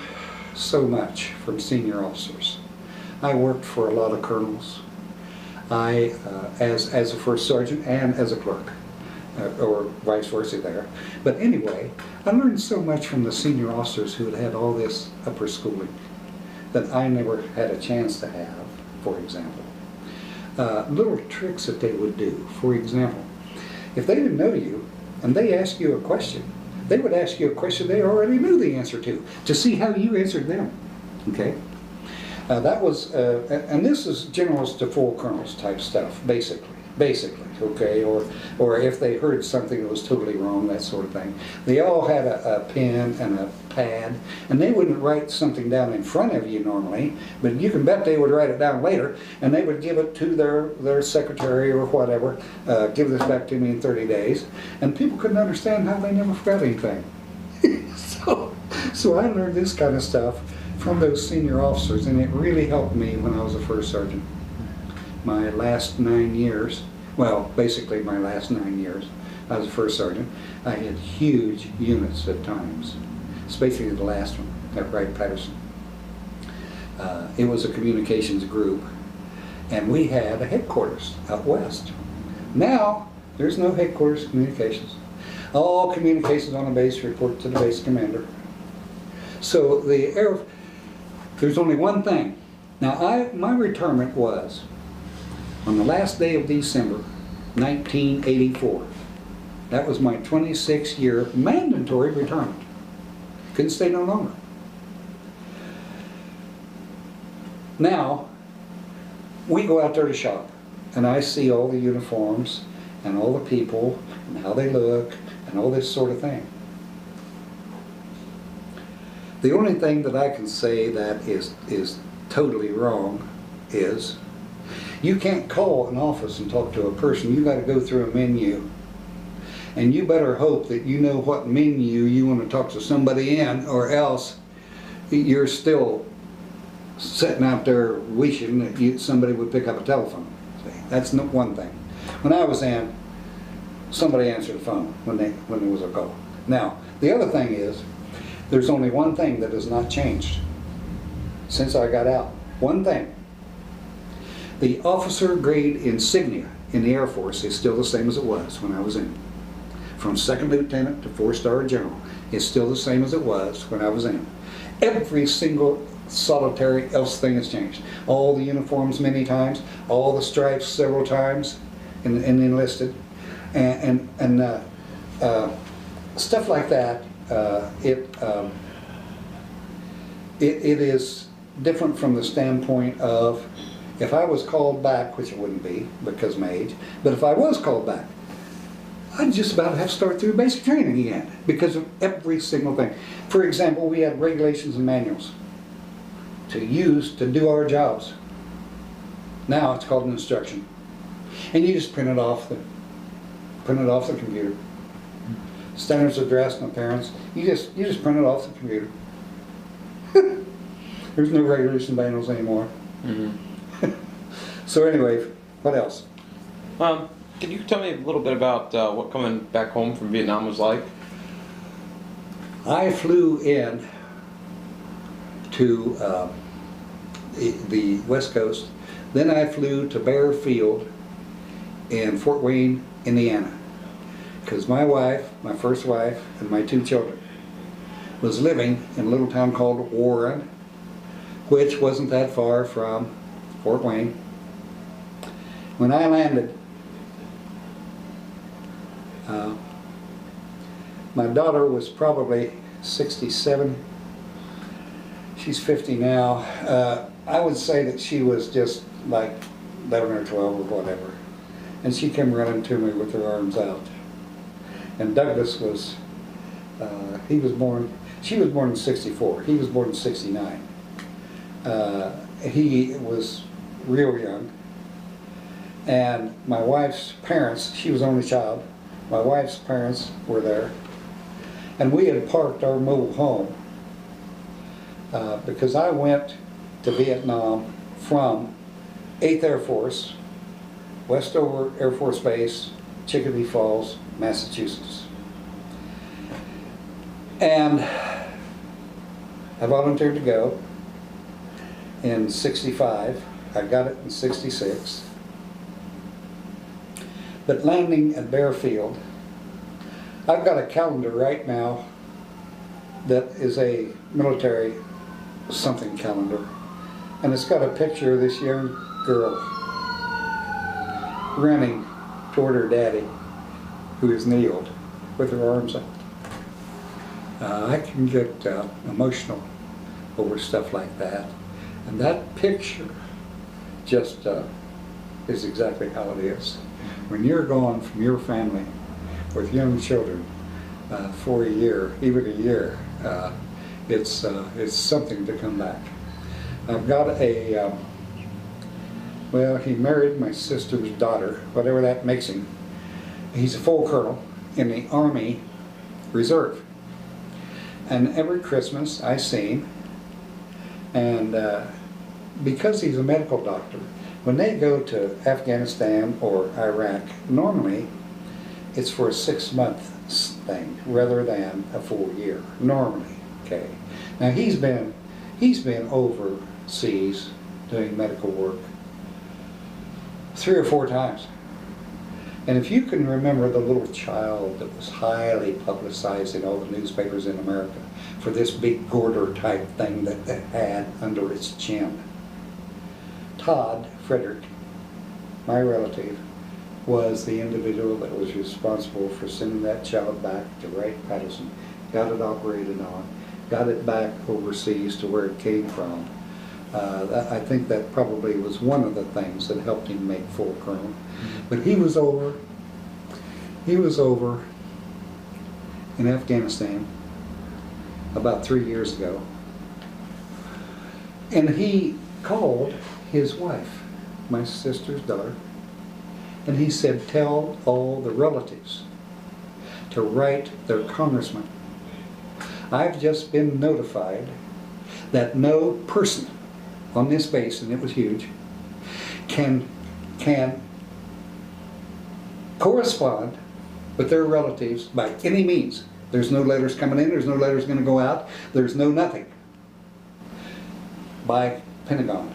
so much from senior officers. I worked for a lot of colonels. I, as a first sergeant and as a clerk, or vice versa there. But anyway, I learned so much from the senior officers who had had all this upper schooling that I never had a chance to have, for example. Little tricks that they would do. For example, if they didn't know you and they asked you a question, they would ask you a question they already knew the answer to see how you answered them. Okay? That was, and this is generals to full colonels type stuff, basically, okay? Or if they heard something that was totally wrong, that sort of thing. They all had a pen and a pad, and they wouldn't write something down in front of you normally, but you can bet they would write it down later, and they would give it to their secretary or whatever, give this back to me in 30 days, and people couldn't understand how they never forgot anything. So I learned this kind of stuff from those senior officers, and it really helped me when I was a first sergeant. My last 9 years, well, basically my last 9 years, I was a first sergeant. I had huge units at times, especially the last one at Wright-Patterson. It was a communications group, and we had a headquarters out west. Now, there's no headquarters communications. All communications on a base report to the base commander. So there's only one thing. Now, my retirement was on the last day of December, 1984. That was my 26-year mandatory retirement. Couldn't stay no longer. Now, we go out there to shop, and I see all the uniforms and all the people and how they look and all this sort of thing. The only thing that I can say that is totally wrong is you can't call an office and talk to a person. You got to go through a menu, and you better hope that you know what menu you want to talk to somebody in, or else you're still sitting out there wishing that somebody would pick up a telephone. See, that's one thing. When I was in, somebody answered the phone when there was a call. Now, the other thing is, there's only one thing that has not changed since I got out. One thing. The officer grade insignia in the Air Force is still the same as it was when I was in. From second lieutenant to 4-star general is still the same as it was when I was in. Every single solitary else thing has changed. All the uniforms many times, all the stripes several times in enlisted, and stuff like that. It is different from the standpoint of if I was called back, which it wouldn't be because of my age, but if I was called back, I'd just about have to start through basic training again because of every single thing. For example, we had regulations and manuals to use to do our jobs. Now it's called an instruction, and you just print it off the computer. Standards of dress and appearance. You just print it off the computer. There's no regulation manuals anymore. So anyway, what else? Can you tell me a little bit about what coming back home from Vietnam was like? I flew in to the West Coast. Then I flew to Bear Field in Fort Wayne, Indiana, because my wife, my first wife, and my 2 children was living in a little town called Warren, which wasn't that far from Fort Wayne. When I landed, my daughter was probably 67. She's 50 now. I would say that she was just like 11 or 12 or whatever. And she came running to me with her arms out. And Douglas was, she was born in 64. He was born in 69. He was real young. And my wife's parents, she was only child, my wife's parents were there. And we had parked our mobile home because I went to Vietnam from 8th Air Force, Westover Air Force Base, Chicopee Falls, Massachusetts. And I volunteered to go in 65. I got it in 66. But landing at Bear Field, I've got a calendar right now that is a military something calendar, and it's got a picture of this young girl running toward her daddy, who is kneeled with her arms out. I can get emotional over stuff like that, and that picture just is exactly how it is. When you're gone from your family with young children for a year, even a year, it's something to come back. I've got a, well, he married my sister's daughter, whatever that makes him. He's a full colonel in the Army Reserve. And every Christmas I see him, and because he's a medical doctor, when they go to Afghanistan or Iraq, normally it's for a 6-month thing rather than a full year, normally, okay? Now he's been overseas doing medical work 3 or 4 times. And if you can remember the little child that was highly publicized in all the newspapers in America for this big goiter type thing that it had under its chin. Todd Frederick, my relative, was the individual that was responsible for sending that child back to Wright-Patterson, got it operated on, got it back overseas to where it came from. I think that probably was one of the things that helped him make full colonel. But he was over in Afghanistan about 3 years ago, and he called his wife, my sister's daughter, and he said, tell all the relatives to write their congressman. I've just been notified that no person on this base, and it was huge, can correspond with their relatives by any means. There's no letters coming in, there's no letters going to go out, there's no nothing by Pentagon.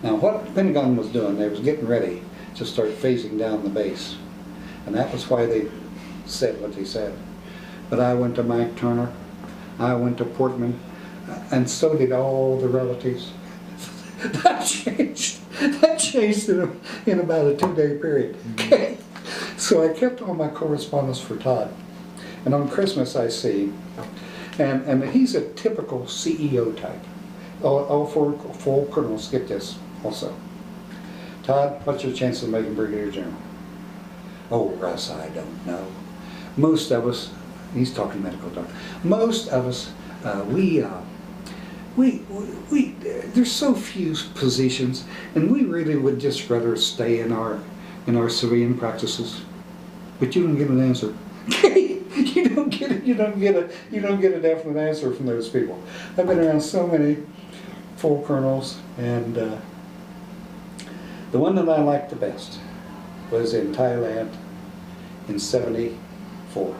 Now what the Pentagon was doing, they was getting ready to start phasing down the base, and that was why they said what they said. But I went to Mike Turner, I went to Portman, and so did all the relatives. That changed in about a 2-day period. Okay. So I kept all my correspondence for Todd, and on Christmas I see, and he's a typical CEO type. All 4 full colonels get this also. Todd, what's your chance of making Brigadier General? Oh, Russ, I don't know. Most of us, he's talking medical doctor, most of us, there's so few positions, and we really would just rather stay in our civilian practices. But you don't get an answer. you don't get a definite answer from those people. I've been around so many full colonels, and the one that I liked the best was in Thailand in '74.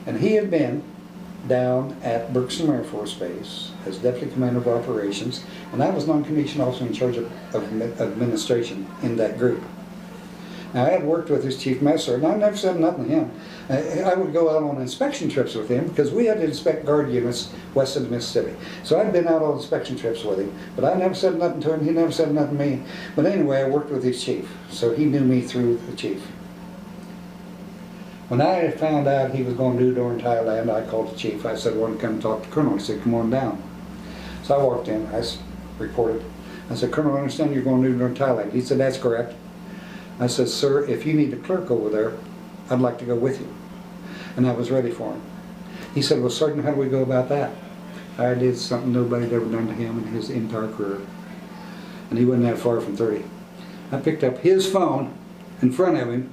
And he had been down at Bergstrom Air Force Base as Deputy Commander of Operations, and I was non-commissioned officer in charge of administration in that group. Now, I had worked with his chief master, and I never said nothing to him. I would go out on inspection trips with him because we had to inspect guard units west of the Mississippi. So I'd been out on inspection trips with him, but I never said nothing to him. He never said nothing to me. But anyway, I worked with his chief, so he knew me through the chief. When I found out he was going to do during Thailand, I called the chief. I said, I want to come talk to Colonel. He said, come on down. So I walked in. I reported. I said, Colonel, I understand you're going to do during Thailand. He said, that's correct. I said, sir, if you need a clerk over there, I'd like to go with you. And I was ready for him. He said, well, Sergeant, how do we go about that? I did something nobody had ever done to him in his entire career. And he wasn't that far from 30. I picked up his phone in front of him,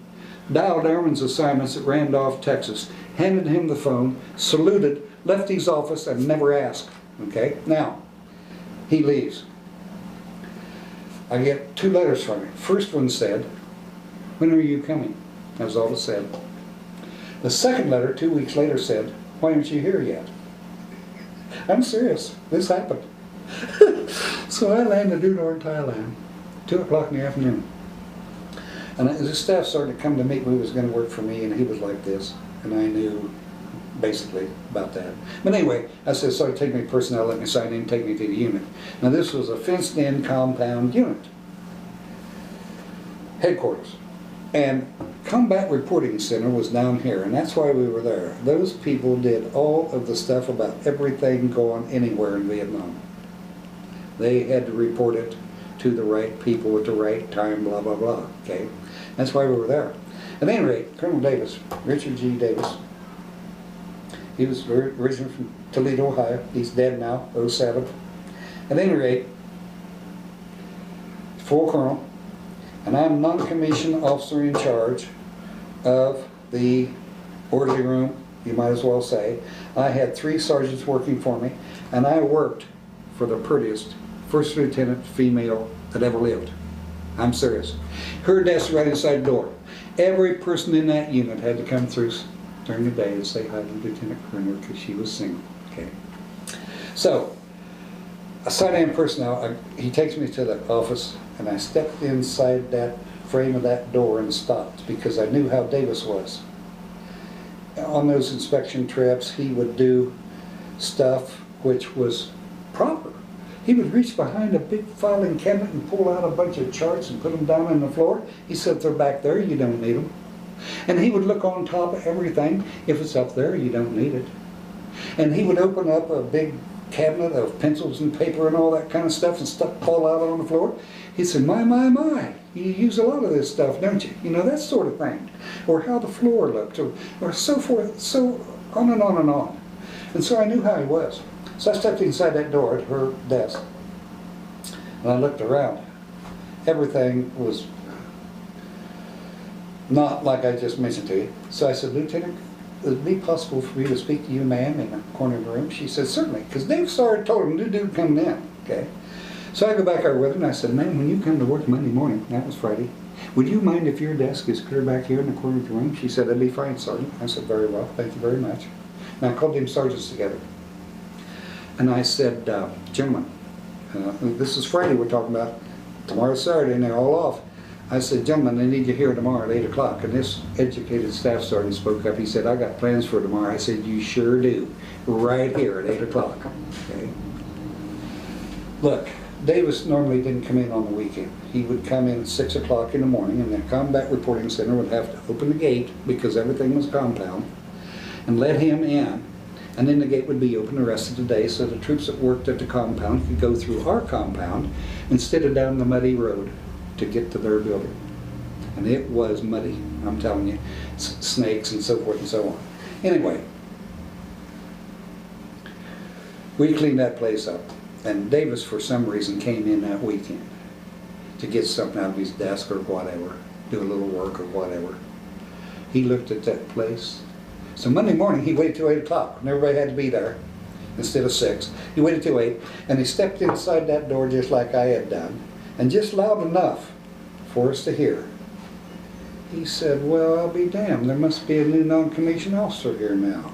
dialed Airman's assignments at Randolph, Texas, handed him the phone, saluted, left his office, and never asked. Okay? Now, he leaves. I get 2 letters from him. First one said, when are you coming? That was all it said. The second letter, 2 weeks later, said, why aren't you here yet? I'm serious. This happened. So I landed due north Thailand, 2 o'clock in the afternoon. And the staff started to come to meet who was going to work for me, and he was like this. And I knew basically about that. But anyway, I said, started taking me personnel, let me sign in, take me to the unit. Now this was a fenced-in compound unit. Headquarters. And Combat Reporting Center was down here, and that's why we were there. Those people did all of the stuff about everything going anywhere in Vietnam. They had to report it to the right people at the right time, blah, blah, blah. Okay? That's why we were there. At any rate, Colonel Davis, Richard G. Davis, he was originally from Toledo, Ohio. He's dead now, '07. At any rate, full colonel, and I'm non-commissioned officer in charge of the orderly room, you might as well say. I had 3 sergeants working for me, and I worked for the prettiest first lieutenant female that ever lived. I'm serious. Her desk right inside the door. Every person in that unit had to come through during the day to say hi to Lieutenant Colonel because she was single. Okay. So, assigned in personnel, he takes me to the office, and I stepped inside that frame of that door and stopped because I knew how Davis was. On those inspection trips, he would do stuff which was proper. He would reach behind a big filing cabinet and pull out a bunch of charts and put them down on the floor. He said, they're back there, you don't need them. And he would look on top of everything. If it's up there, you don't need it. And he would open up a big cabinet of pencils and paper and all that kind of stuff and stuff fall out on the floor. He said, my, you use a lot of this stuff, don't you? You know, that sort of thing. Or how the floor looked, or so forth, so on and on and on. And so I knew how he was. So I stepped inside that door at her desk, and I looked around. Everything was not like I just mentioned to you. So I said, Lieutenant, would it be possible for me to speak to you, ma'am, in the corner of the room? She said, certainly, because Dave started told him, new dude coming in, okay? So I go back over with her, and I said, ma'am, when you come to work Monday morning, that was Friday, would you mind if your desk is clear back here in the corner of the room? She said, that'd be fine, Sergeant. I said, very well, thank you very much. And I called them sergeants together. And I said, gentlemen, this is Friday we're talking about, tomorrow's Saturday, and they're all off. I said, gentlemen, I need you here tomorrow at 8 o'clock. And this educated staff sergeant spoke up. He said, I got plans for tomorrow. I said, you sure do. Right here at 8 o'clock. Okay. Look, Davis normally didn't come in on the weekend. He would come in at 6 o'clock in the morning, and the Combat Reporting Center would have to open the gate because everything was compound and let him in. And then the gate would be open the rest of the day so the troops that worked at the compound could go through our compound instead of down the muddy road to get to their building. And it was muddy, I'm telling you. Snakes and so forth and so on. Anyway, we cleaned that place up. And Davis, for some reason, came in that weekend to get something out of his desk or whatever, do a little work or whatever. He looked at that place. So Monday morning, he waited till 8 o'clock, and everybody had to be there. instead of 6. He waited till 8, and he stepped inside that door just like I had done, and just loud enough for us to hear. He said, "Well, I'll be damned, there must be a new non-commissioned officer here now."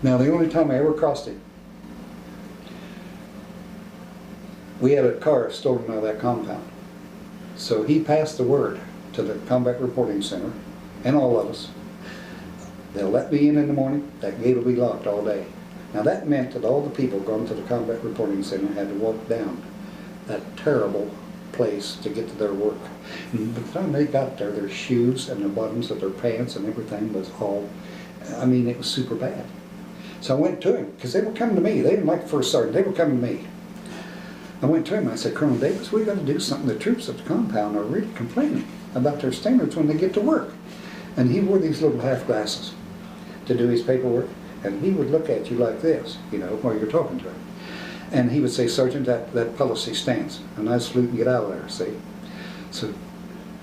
Now, the only time I ever crossed him, we had a car stolen out of that compound. So he passed the word to the Combat Reporting Center and all of us. They'll let me in the morning, that gate will be locked all day. Now that meant that all the people going to the Combat Reporting Center had to walk down that terrible place to get to their work. And by the time they got there, their shoes and the bottoms of their pants and everything was all, I mean, it was super bad. So I went to him, because they were coming to me. They didn't like the first sergeant, they were coming to me. I went to him, I said, "Colonel Davis, we've got to do something. The troops at the compound are really complaining about their standards when they get to work." And he wore these little half glasses to do his paperwork, and he would look at you like this, you know, while you're talking to him. And he would say, "Sergeant, that policy stands." And I'd salute and get out of there, see? So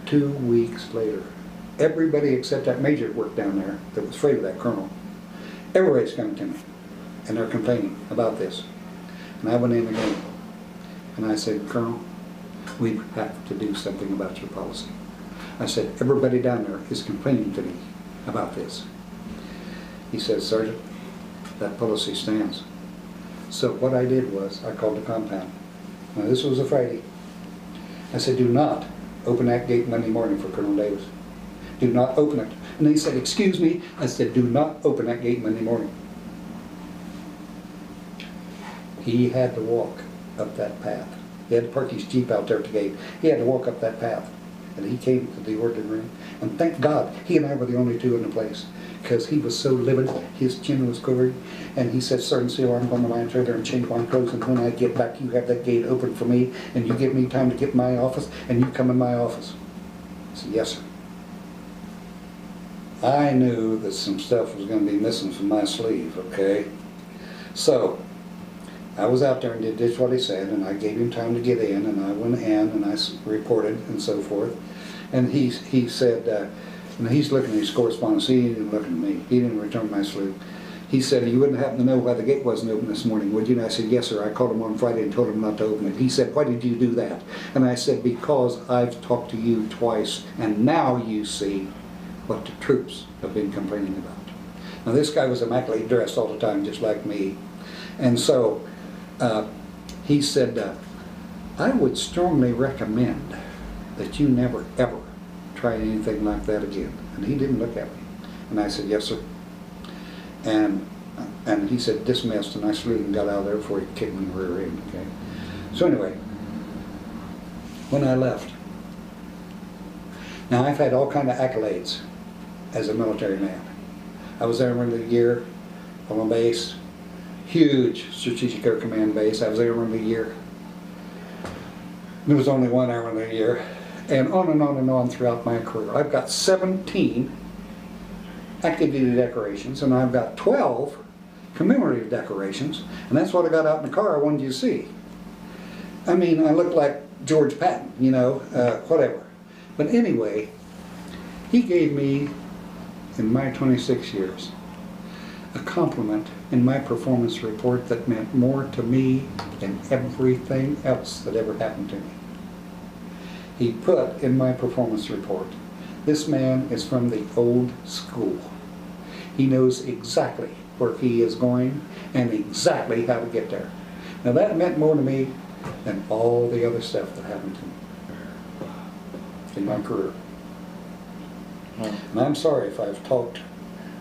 2 weeks later, everybody except that major that worked down there that was afraid of that colonel, everybody's coming to me, and they're complaining about this. And I went in again, and I said, "Colonel, we have to do something about your policy." I said, "Everybody down there is complaining to me about this." He said, "Sergeant, that policy stands." So what I did was, I called the compound. Now this was a Friday. I said, "Do not open that gate Monday morning for Colonel Davis. Do not open it." And they said, "Excuse me." I said, "Do not open that gate Monday morning." He had to walk up that path. He had to park his Jeep out there at the gate. He had to walk up that path. And he came to the orderly room. And thank God, he and I were the only two in the place. Because he was so livid, his chin was quivering. And he said, "Sergeant Seel, I'm going to my trailer and change my clothes. And when I get back, you have that gate open for me. And you give me time to get in my office. And you come in my office." I said, "Yes, sir." I knew that some stuff was going to be missing from my sleeve, okay? So I was out there and did what he said, and I gave him time to get in, and I went in and I reported and so forth. And he said, and he's looking at his correspondence, he didn't look at me, he didn't return my salute. He said, "You wouldn't happen to know why the gate wasn't open this morning, would you?" And I said, "Yes, sir. I called him on Friday and told him not to open it." He said, "Why did you do that?" And I said, "Because I've talked to you twice, and now you see what the troops have been complaining about." Now this guy was immaculately dressed all the time, just like me. And so he said, "I would strongly recommend that you never ever try anything like that again." And he didn't look at me. And I said, "Yes, sir." And he said, "Dismissed," and I saluted and got out of there before he kicked me in the rear end, okay? So anyway, when I left, now I've had all kind of accolades as a military man. I was Airman of the Year on a base, huge Strategic Air Command base. I was Airman of the Year. There was only one Airman of the Year, and on and on and on throughout my career. I've got 17 active duty decorations, and I've got 12 commemorative decorations, and that's what I got out in the car I wanted you to see. I mean, I look like George Patton, you know, whatever. But anyway, he gave me, in my 26 years, a compliment in my performance report that meant more to me than everything else that ever happened to me. He put in my performance report, "This man is from the old school. He knows exactly where he is going and exactly how to get there." Now that meant more to me than all the other stuff that happened to me in my career. And I'm sorry if I've talked.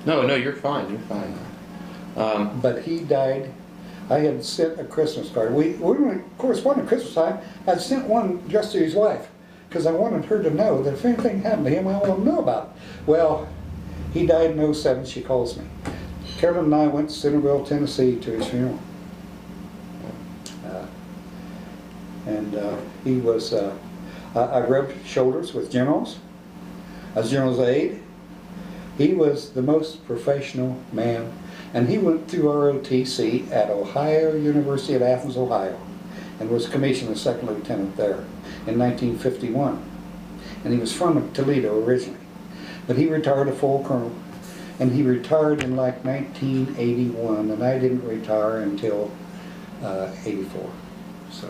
No, you're fine. You're fine. But he died. I had sent a Christmas card. We were corresponding at Christmas time. I'd sent one just to his wife because I wanted her to know that if anything happened to him, I want to know about it. Well, he died in '07. She calls me. Carolyn and I went to Centerville, Tennessee to his funeral. He was, I rubbed shoulders with generals. I was general's aide. He was the most professional man, and he went through ROTC at Ohio University at Athens, Ohio, and was commissioned as second lieutenant there in 1951. And he was from Toledo originally, but he retired a full colonel, and he retired in like 1981, and I didn't retire until 84. So.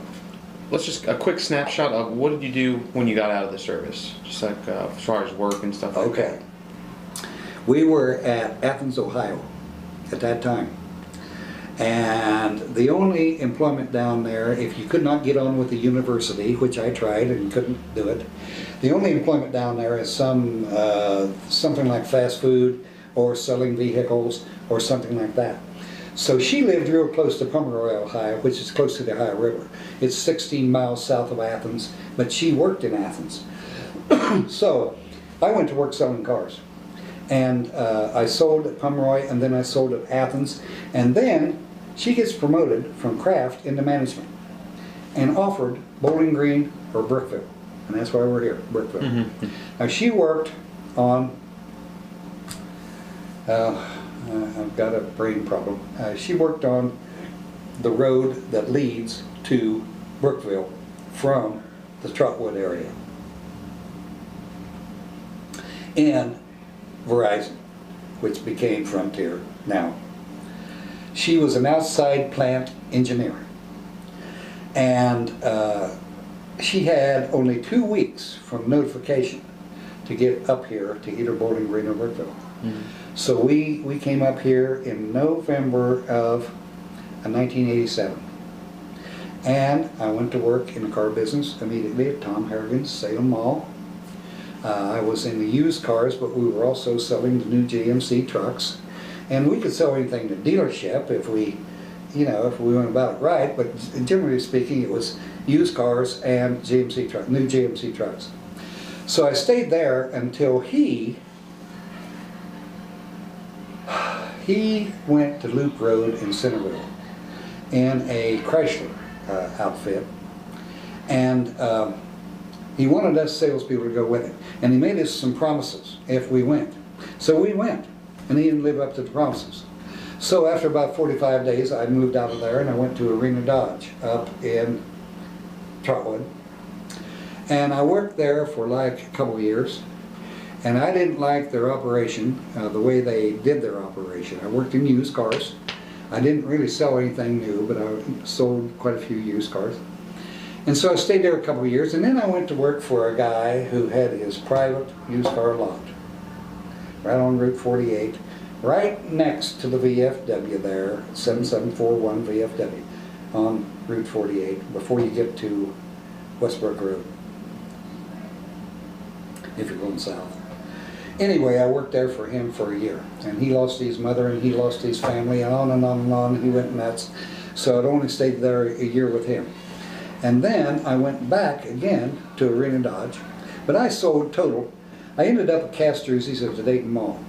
Let's just a quick snapshot of what did you do when you got out of the service, just like as far as work and stuff like that. Okay. We were at Athens, Ohio at that time. And the only employment down there, if you could not get on with the university, which I tried and couldn't do it, the only employment down there is something like fast food or selling vehicles or something like that. So she lived real close to Pomeroy, Ohio, which is close to the Ohio River. It's 16 miles south of Athens, but she worked in Athens. So I went to work selling cars. And I sold at Pomeroy, and then I sold at Athens, and then she gets promoted from craft into management and offered Bowling Green or Brookville, and that's why we're here, Brookville. Mm-hmm. Now she worked on, I've got a brain problem, she worked on the road that leads to Brookville from the Trotwood area. And Verizon, which became Frontier now. She was an outside plant engineer, and she had only 2 weeks from notification to get up here to either Bowling Green or Brookville. Mm-hmm. So we came up here in November of 1987, and I went to work in the car business immediately at Tom Harrigan's Salem Mall. I was in the used cars, but we were also selling the new GMC trucks. And we could sell anything to dealership if we went about it right, but generally speaking, it was used cars and new GMC trucks. So I stayed there until he went to Loop Road in Centerville in a Chrysler outfit, and he wanted us salespeople to go with him, and he made us some promises if we went. So we went, and he didn't live up to the promises. So after about 45 days, I moved out of there, and I went to Arena Dodge up in Trotwood. And I worked there for like a couple of years, and I didn't like their operation, the way they did their operation. I worked in used cars. I didn't really sell anything new, but I sold quite a few used cars. And so I stayed there a couple of years, and then I went to work for a guy who had his private used car lot right on Route 48, right next to the VFW there, 7741 VFW on Route 48, before you get to Westbrook Road, if you're going south. Anyway, I worked there for him for a year, and he lost his mother, and he lost his family, and on and on and on. He went nuts, so I'd only stayed there a year with him. And then I went back again to Arena Dodge, but I sold total. I ended up at Castrucci's at the Dayton Mall.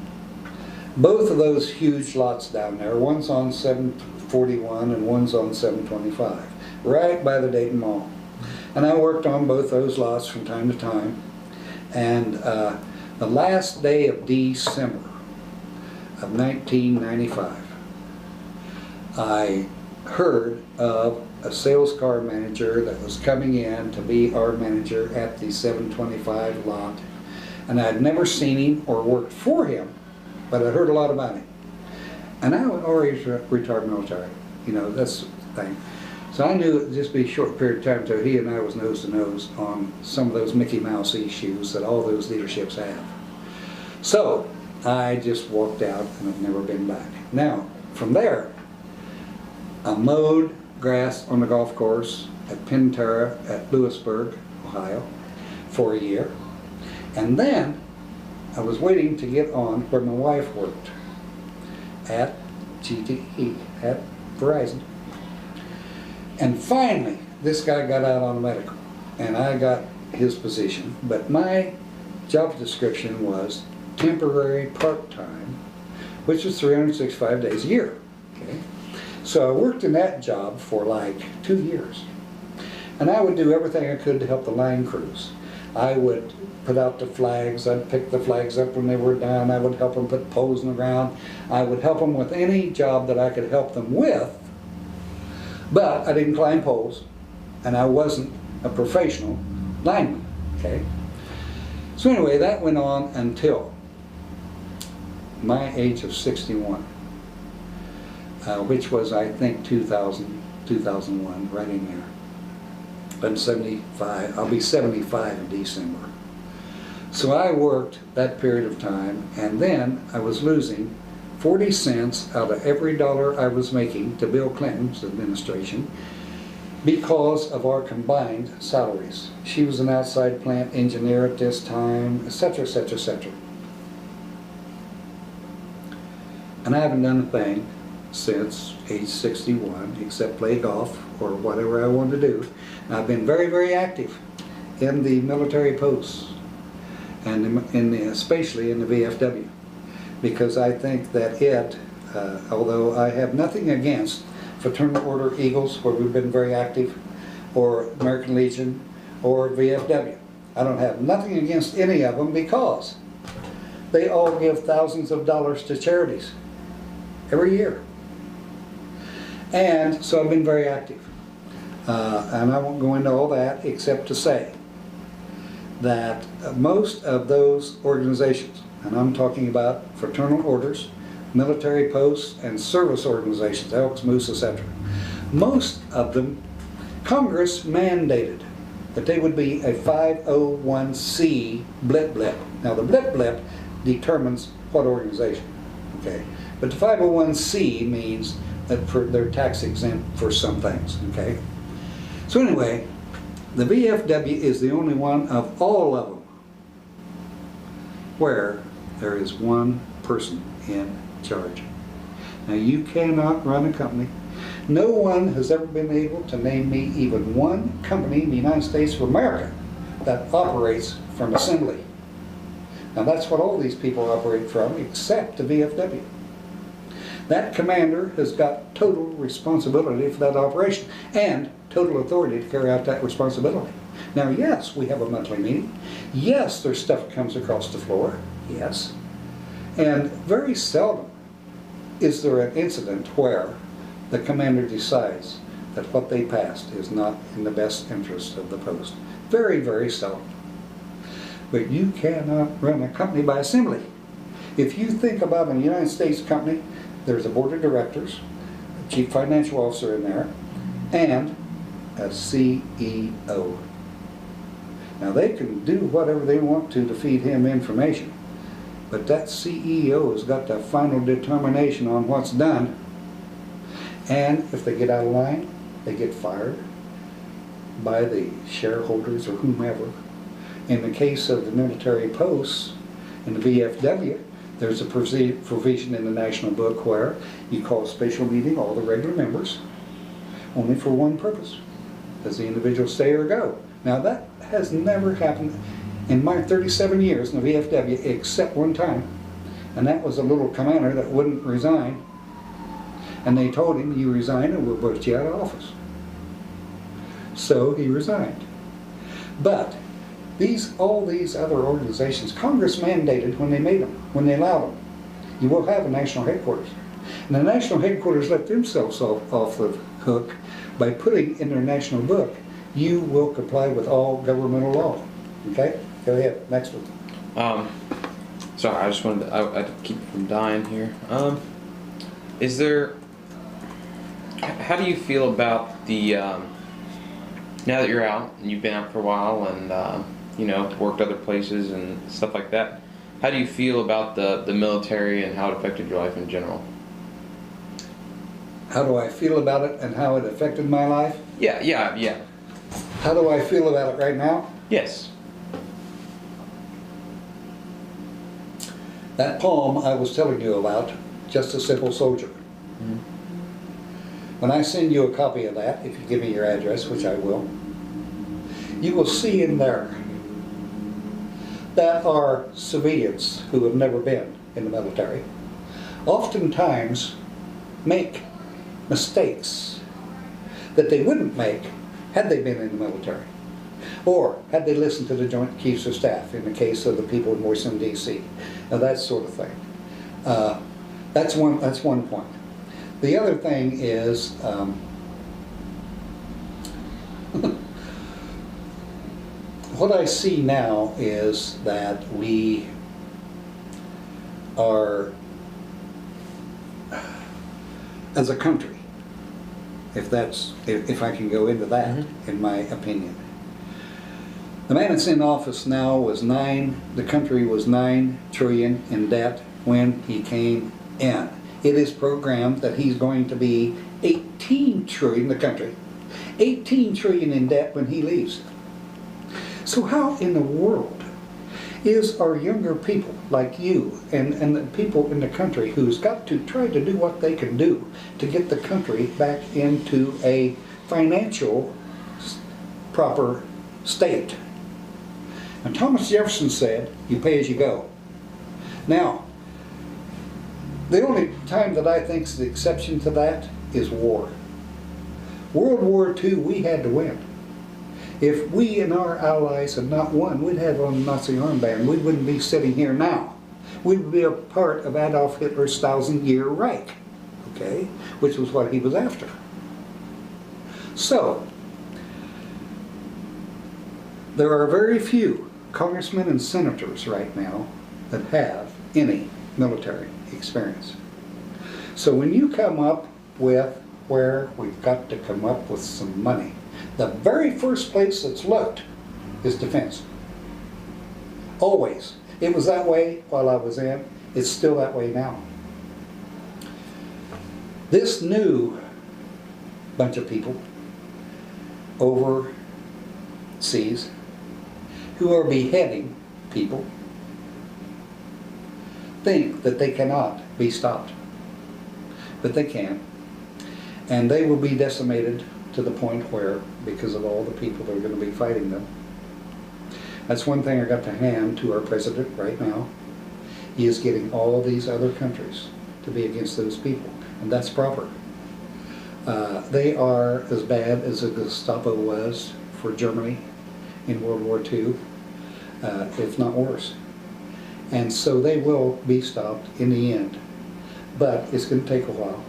Both of those huge lots down there, one's on 741 and one's on 725, right by the Dayton Mall. And I worked on both those lots from time to time. And the last day of December of 1995, I heard of a sales car manager that was coming in to be our manager at the 725 lot. And I'd never seen him or worked for him, but I heard a lot about him. And I was already retired military, that's the thing. So I knew it would just be a short period of time until he and I was nose to nose on some of those Mickey Mouse issues that all those dealerships have. So I just walked out, and I've never been back. Now, from there, I mowed grass on the golf course at Pinterra at Lewisburg, Ohio, for a year. And then I was waiting to get on where my wife worked at GTE, at Verizon. And finally, this guy got out on medical, and I got his position, but my job description was temporary part-time, which was 365 days a year. Okay? So I worked in that job for like 2 years, and I would do everything I could to help the line crews. I would put out the flags, I'd pick the flags up when they were down, I would help them put poles in the ground, I would help them with any job that I could help them with, but I didn't climb poles, and I wasn't a professional lineman, okay? So anyway, that went on until my age of 61, which was, I think, 2001, right in there. I'm 75, I'll be 75 in December. So I worked that period of time, and then I was losing 40 cents out of every dollar I was making to Bill Clinton's administration because of our combined salaries. She was an outside plant engineer at this time, etc., etc., etc. And I haven't done a thing since age 61 except play golf or whatever I wanted to do. And I've been very, very active in the military posts, and especially in the VFW, because I think that although I have nothing against Fraternal Order Eagles, where we've been very active, or American Legion, or VFW. I don't have nothing against any of them because they all give thousands of dollars to charities every year. And so I've been very active. And I won't go into all that except to say that most of those organizations, and I'm talking about fraternal orders, military posts, and service organizations, Elks, Moose, etc. Most of them, Congress mandated that they would be a 501c blip blip. Now the blip blip determines what organization, okay? But the 501c means that they're tax exempt for some things, okay? So anyway, the VFW is the only one of all of them where there is one person in charge. Now you cannot run a company. No one has ever been able to name me even one company in the United States of America that operates from assembly. Now that's what all these people operate from except the VFW. That commander has got total responsibility for that operation and total authority to carry out that responsibility. Now yes, we have a monthly meeting. Yes, there's stuff that comes across the floor. Yes. And very seldom is there an incident where the commander decides that what they passed is not in the best interest of the post. Very, very seldom. But you cannot run a company by assembly. If you think about a United States company, there's a board of directors, a chief financial officer in there, and a CEO. Now they can do whatever they want to feed him information, but that CEO has got the final determination on what's done. And if they get out of line, they get fired by the shareholders or whomever. In the case of the military posts in the VFW, there's a provision in the National Book where you call a special meeting, all the regular members, only for one purpose. Does the individual stay or go? Now that has never happened in my 37 years in the VFW except one time. And that was a little commander that wouldn't resign. And they told him, you resign and we'll put you out of office. So he resigned. But all these other organizations, Congress mandated when they made them, when they allowed them, you will have a national headquarters. And the national headquarters let themselves off the hook by putting in their national book, you will comply with all governmental law. Okay? Go ahead. Next one. Sorry, I just wanted to, I keep from dying here. Is there, how do you feel about the, now that you're out, and you've been out for a while, and, you know, worked other places and stuff like that, how do you feel about the military and how it affected your life in general? How do I feel about it and how it affected my life? Yeah. How do I feel about it right now? Yes. That poem I was telling you about, Just a Simple Soldier. Mm-hmm. When I send you a copy of that, if you give me your address, which I will, you will see in there that are civilians who have never been in the military oftentimes make mistakes that they wouldn't make had they been in the military, or had they listened to the Joint Chiefs of Staff in the case of the people in Washington, D.C. Now that sort of thing. That's one point. The other thing is what I see now is that we are as a country, if I can go into that, in my opinion. The man that's in office now the country was 9 trillion in debt when he came in. It is programmed that he's going to be 18 trillion, the country, 18 trillion in debt when he leaves. So how in the world is our younger people like you and the people in the country who's got to try to do what they can do to get the country back into a financial proper state? And Thomas Jefferson said, you pay as you go. Now, the only time that I think is the exception to that is war. World War II, we had to win. If we and our allies had not won, we'd have on the Nazi armband. We wouldn't be sitting here now. We would be a part of Adolf Hitler's 1,000-year Reich, okay, which was what he was after. So, there are very few congressmen and senators right now that have any military experience. So when you come up with where we've got to come up with some money, the very first place that's looked is defense. Always. It was that way while I was in. It's still that way now. This new bunch of people overseas who are beheading people think that they cannot be stopped. But they can. And they will be decimated to the point where, because of all the people that are going to be fighting them. That's one thing I got to hand to our president right now. He is getting all of these other countries to be against those people, and that's proper. They are as bad as the Gestapo was for Germany in World War II, if not worse. And so they will be stopped in the end, but it's going to take a while.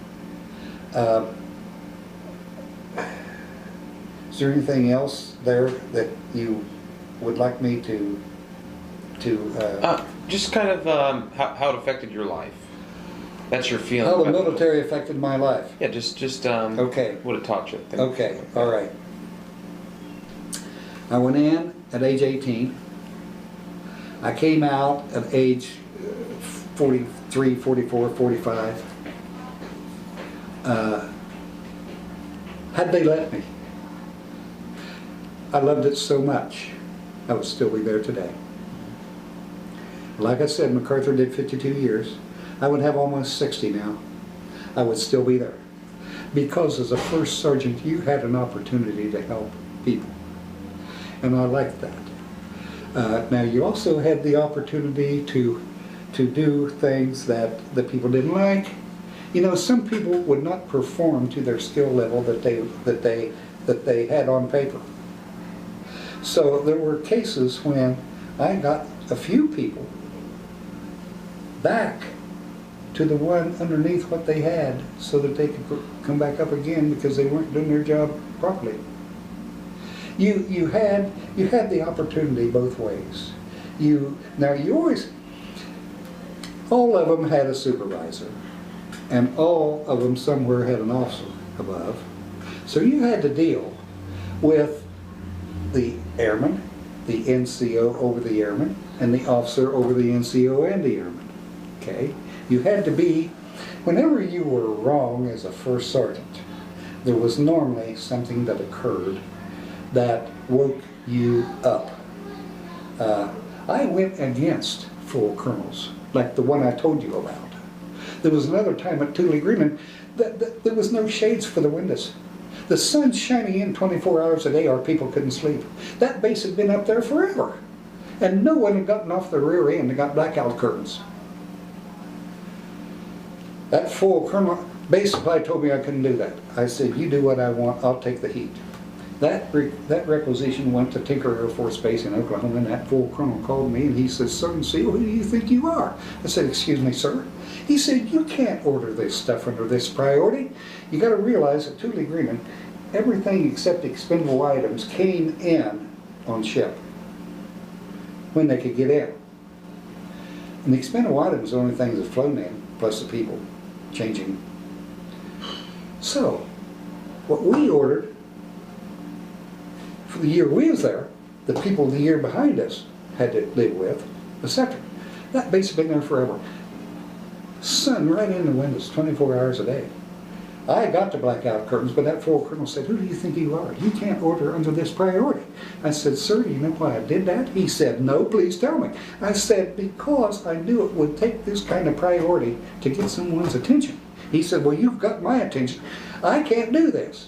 Is there anything else there that you would like me to just kind of how it affected your life. That's your feeling. how the military affected my life? Yeah, just Okay. what it taught you. Okay, all right. I went in at age 18. I came out at age 43, 44, 45. Had they let me, I loved it so much, I would still be there today. Like I said, MacArthur did 52 years. I would have almost 60 now. I would still be there. Because as a first sergeant, you had an opportunity to help people. And I liked that. Now, you also had the opportunity to do things that the people didn't like. You know, some people would not perform to their skill level that they had on paper. So there were cases when I got a few people back to the one underneath what they had so that they could come back up again because they weren't doing their job properly. You had the opportunity both ways. All of them had a supervisor, and all of them somewhere had an officer above. So you had to deal with the airman, the NCO over the airman, and the officer over the NCO and the airman. Okay? You had to be, whenever you were wrong as a first sergeant, there was normally something that occurred that woke you up. I went against full colonels, like the one I told you about. There was another time at Tule Greenland that there was no shades for the windows. The sun's shining in 24 hours a day, our people couldn't sleep. That base had been up there forever. And no one had gotten off the rear end and got blackout curtains. That full colonel base supply told me I couldn't do that. I said, you do what I want, I'll take the heat. That requisition went to Tinker Air Force Base in Oklahoma, and that full colonel called me and he says, Sergeant Seel, who do you think you are? I said, excuse me, sir. He said, you can't order this stuff under this priority. You got to realize at Tule Greenland, everything except expendable items came in on ship when they could get in. And the expendable items are the only things that flown in, plus the people changing So, what we ordered for the year we was there, the people the year behind us had to live with, was separate. That basically been there forever. Sun right in the windows, 24 hours a day. I got the blackout curtains, but that floor colonel said, "Who do you think you are? You can't order under this priority." I said, "Sir, do you know why I did that?" He said, "No, please tell me." I said, "Because I knew it would take this kind of priority to get someone's attention." He said, "Well, you've got my attention. I can't do this."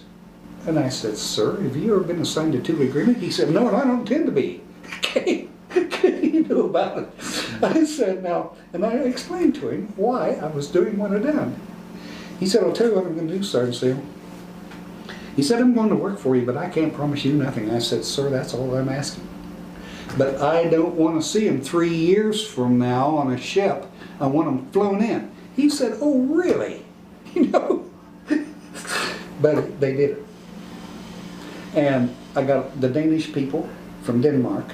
And I said, "Sir, have you ever been assigned a two agreement?" He said, "No, and I don't intend to be." Okay, what do you know about it? I said, "Now," and I explained to him why I was doing what I done. He said, "I'll tell you what I'm going to do, Sergeant Seel." He said, "I'm going to work for you, but I can't promise you nothing." I said, "Sir, that's all I'm asking. But I don't want to see him 3 years from now on a ship. I want him flown in." He said, "Oh, really?" You know? But they did it. And I got the Danish people from Denmark.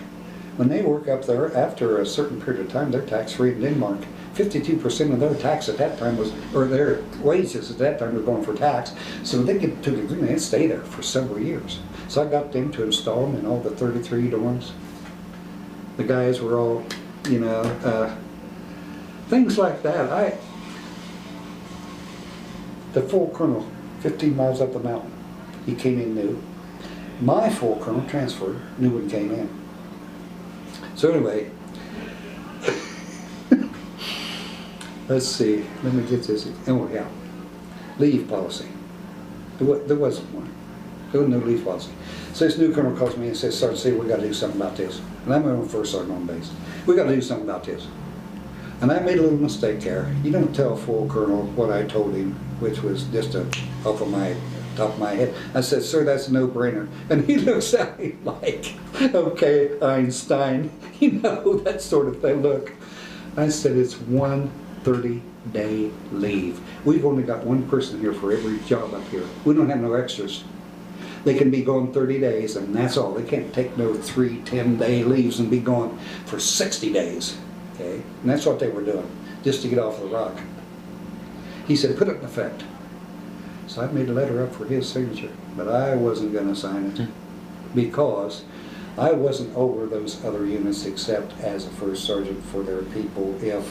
When they work up there, after a certain period of time, they're tax-free in Denmark. 52% of their tax at that time was, or their wages at that time were going for tax. So they get to the agreement and stay there for several years. So I got them to install them in all the 33 dorms. The guys were all, you know, things like that. The full colonel, 15 miles up the mountain, he came in new. My full colonel transferred, new one came in. So anyway, let's see, let me get this. Oh yeah, leave policy. There wasn't one. There was no leave policy. So this new colonel calls me and says, "Sergeant Seel, we got to do something about this." And I'm on first sergeant on base. "We got to do something about this." And I made a little mistake there. You don't tell full colonel what I told him, which was just off of my top of my head. I said, "Sir, that's a no-brainer." And he looks at me like, "Okay, Einstein," you know, that sort of thing. Look, I said, "It's 130-day leave. We've only got one person here for every job up here. We don't have no extras. They can be gone 30 days, and that's all. They can't take no 3 10-day leaves and be gone for 60 days. Okay? And that's what they were doing, just to get off the rock. He said, "Put it in effect." So I made a letter up for his signature, but I wasn't going to sign it because I wasn't over those other units except as a first sergeant for their people if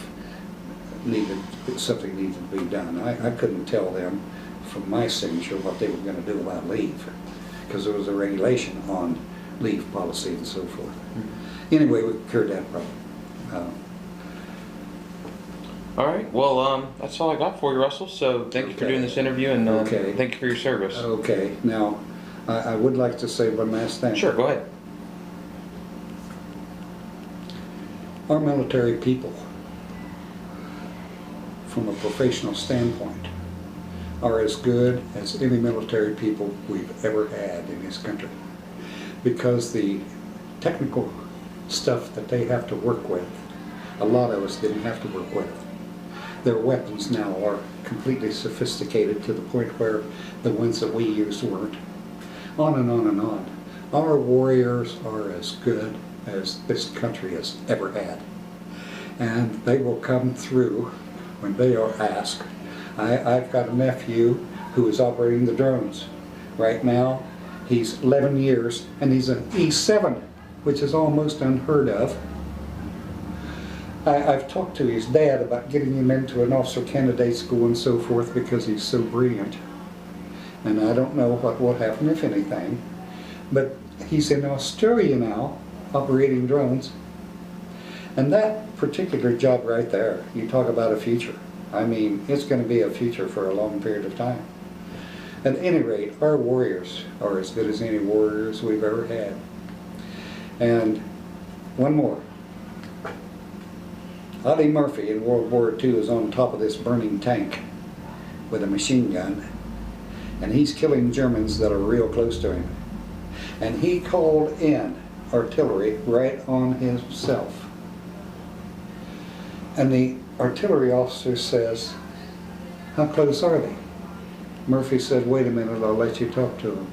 something needed to be done. I couldn't tell them from my signature what they were going to do about leave because there was a regulation on leave policy and so forth. Anyway, we cured that problem. All right. Well, that's all I got for you, Russell. So thank you for doing this interview, and thank you for your service. Okay. Now, I would like to say one last thing. Sure. Go ahead. Our military people, from a professional standpoint, are as good as any military people we've ever had in this country, because the technical stuff that they have to work with, a lot of us didn't have to work with. Their weapons now are completely sophisticated to the point where the ones that we used weren't. On and on and on. Our warriors are as good as this country has ever had. And they will come through when they are asked. I've got a nephew who is operating the drones. Right now, he's 11 years, and he's an E7, which is almost unheard of. I've talked to his dad about getting him into an officer candidate school and so forth because he's so brilliant. And I don't know what will happen, if anything. But he's in Australia now, operating drones. And that particular job right there, you talk about a future. I mean, it's going to be a future for a long period of time. At any rate, our warriors are as good as any warriors we've ever had. And one more. Audie Murphy in World War II is on top of this burning tank with a machine gun, and he's killing Germans that are real close to him. And he called in artillery right on himself. And the artillery officer says, "How close are they?" Murphy said, "Wait a minute, I'll let you talk to them."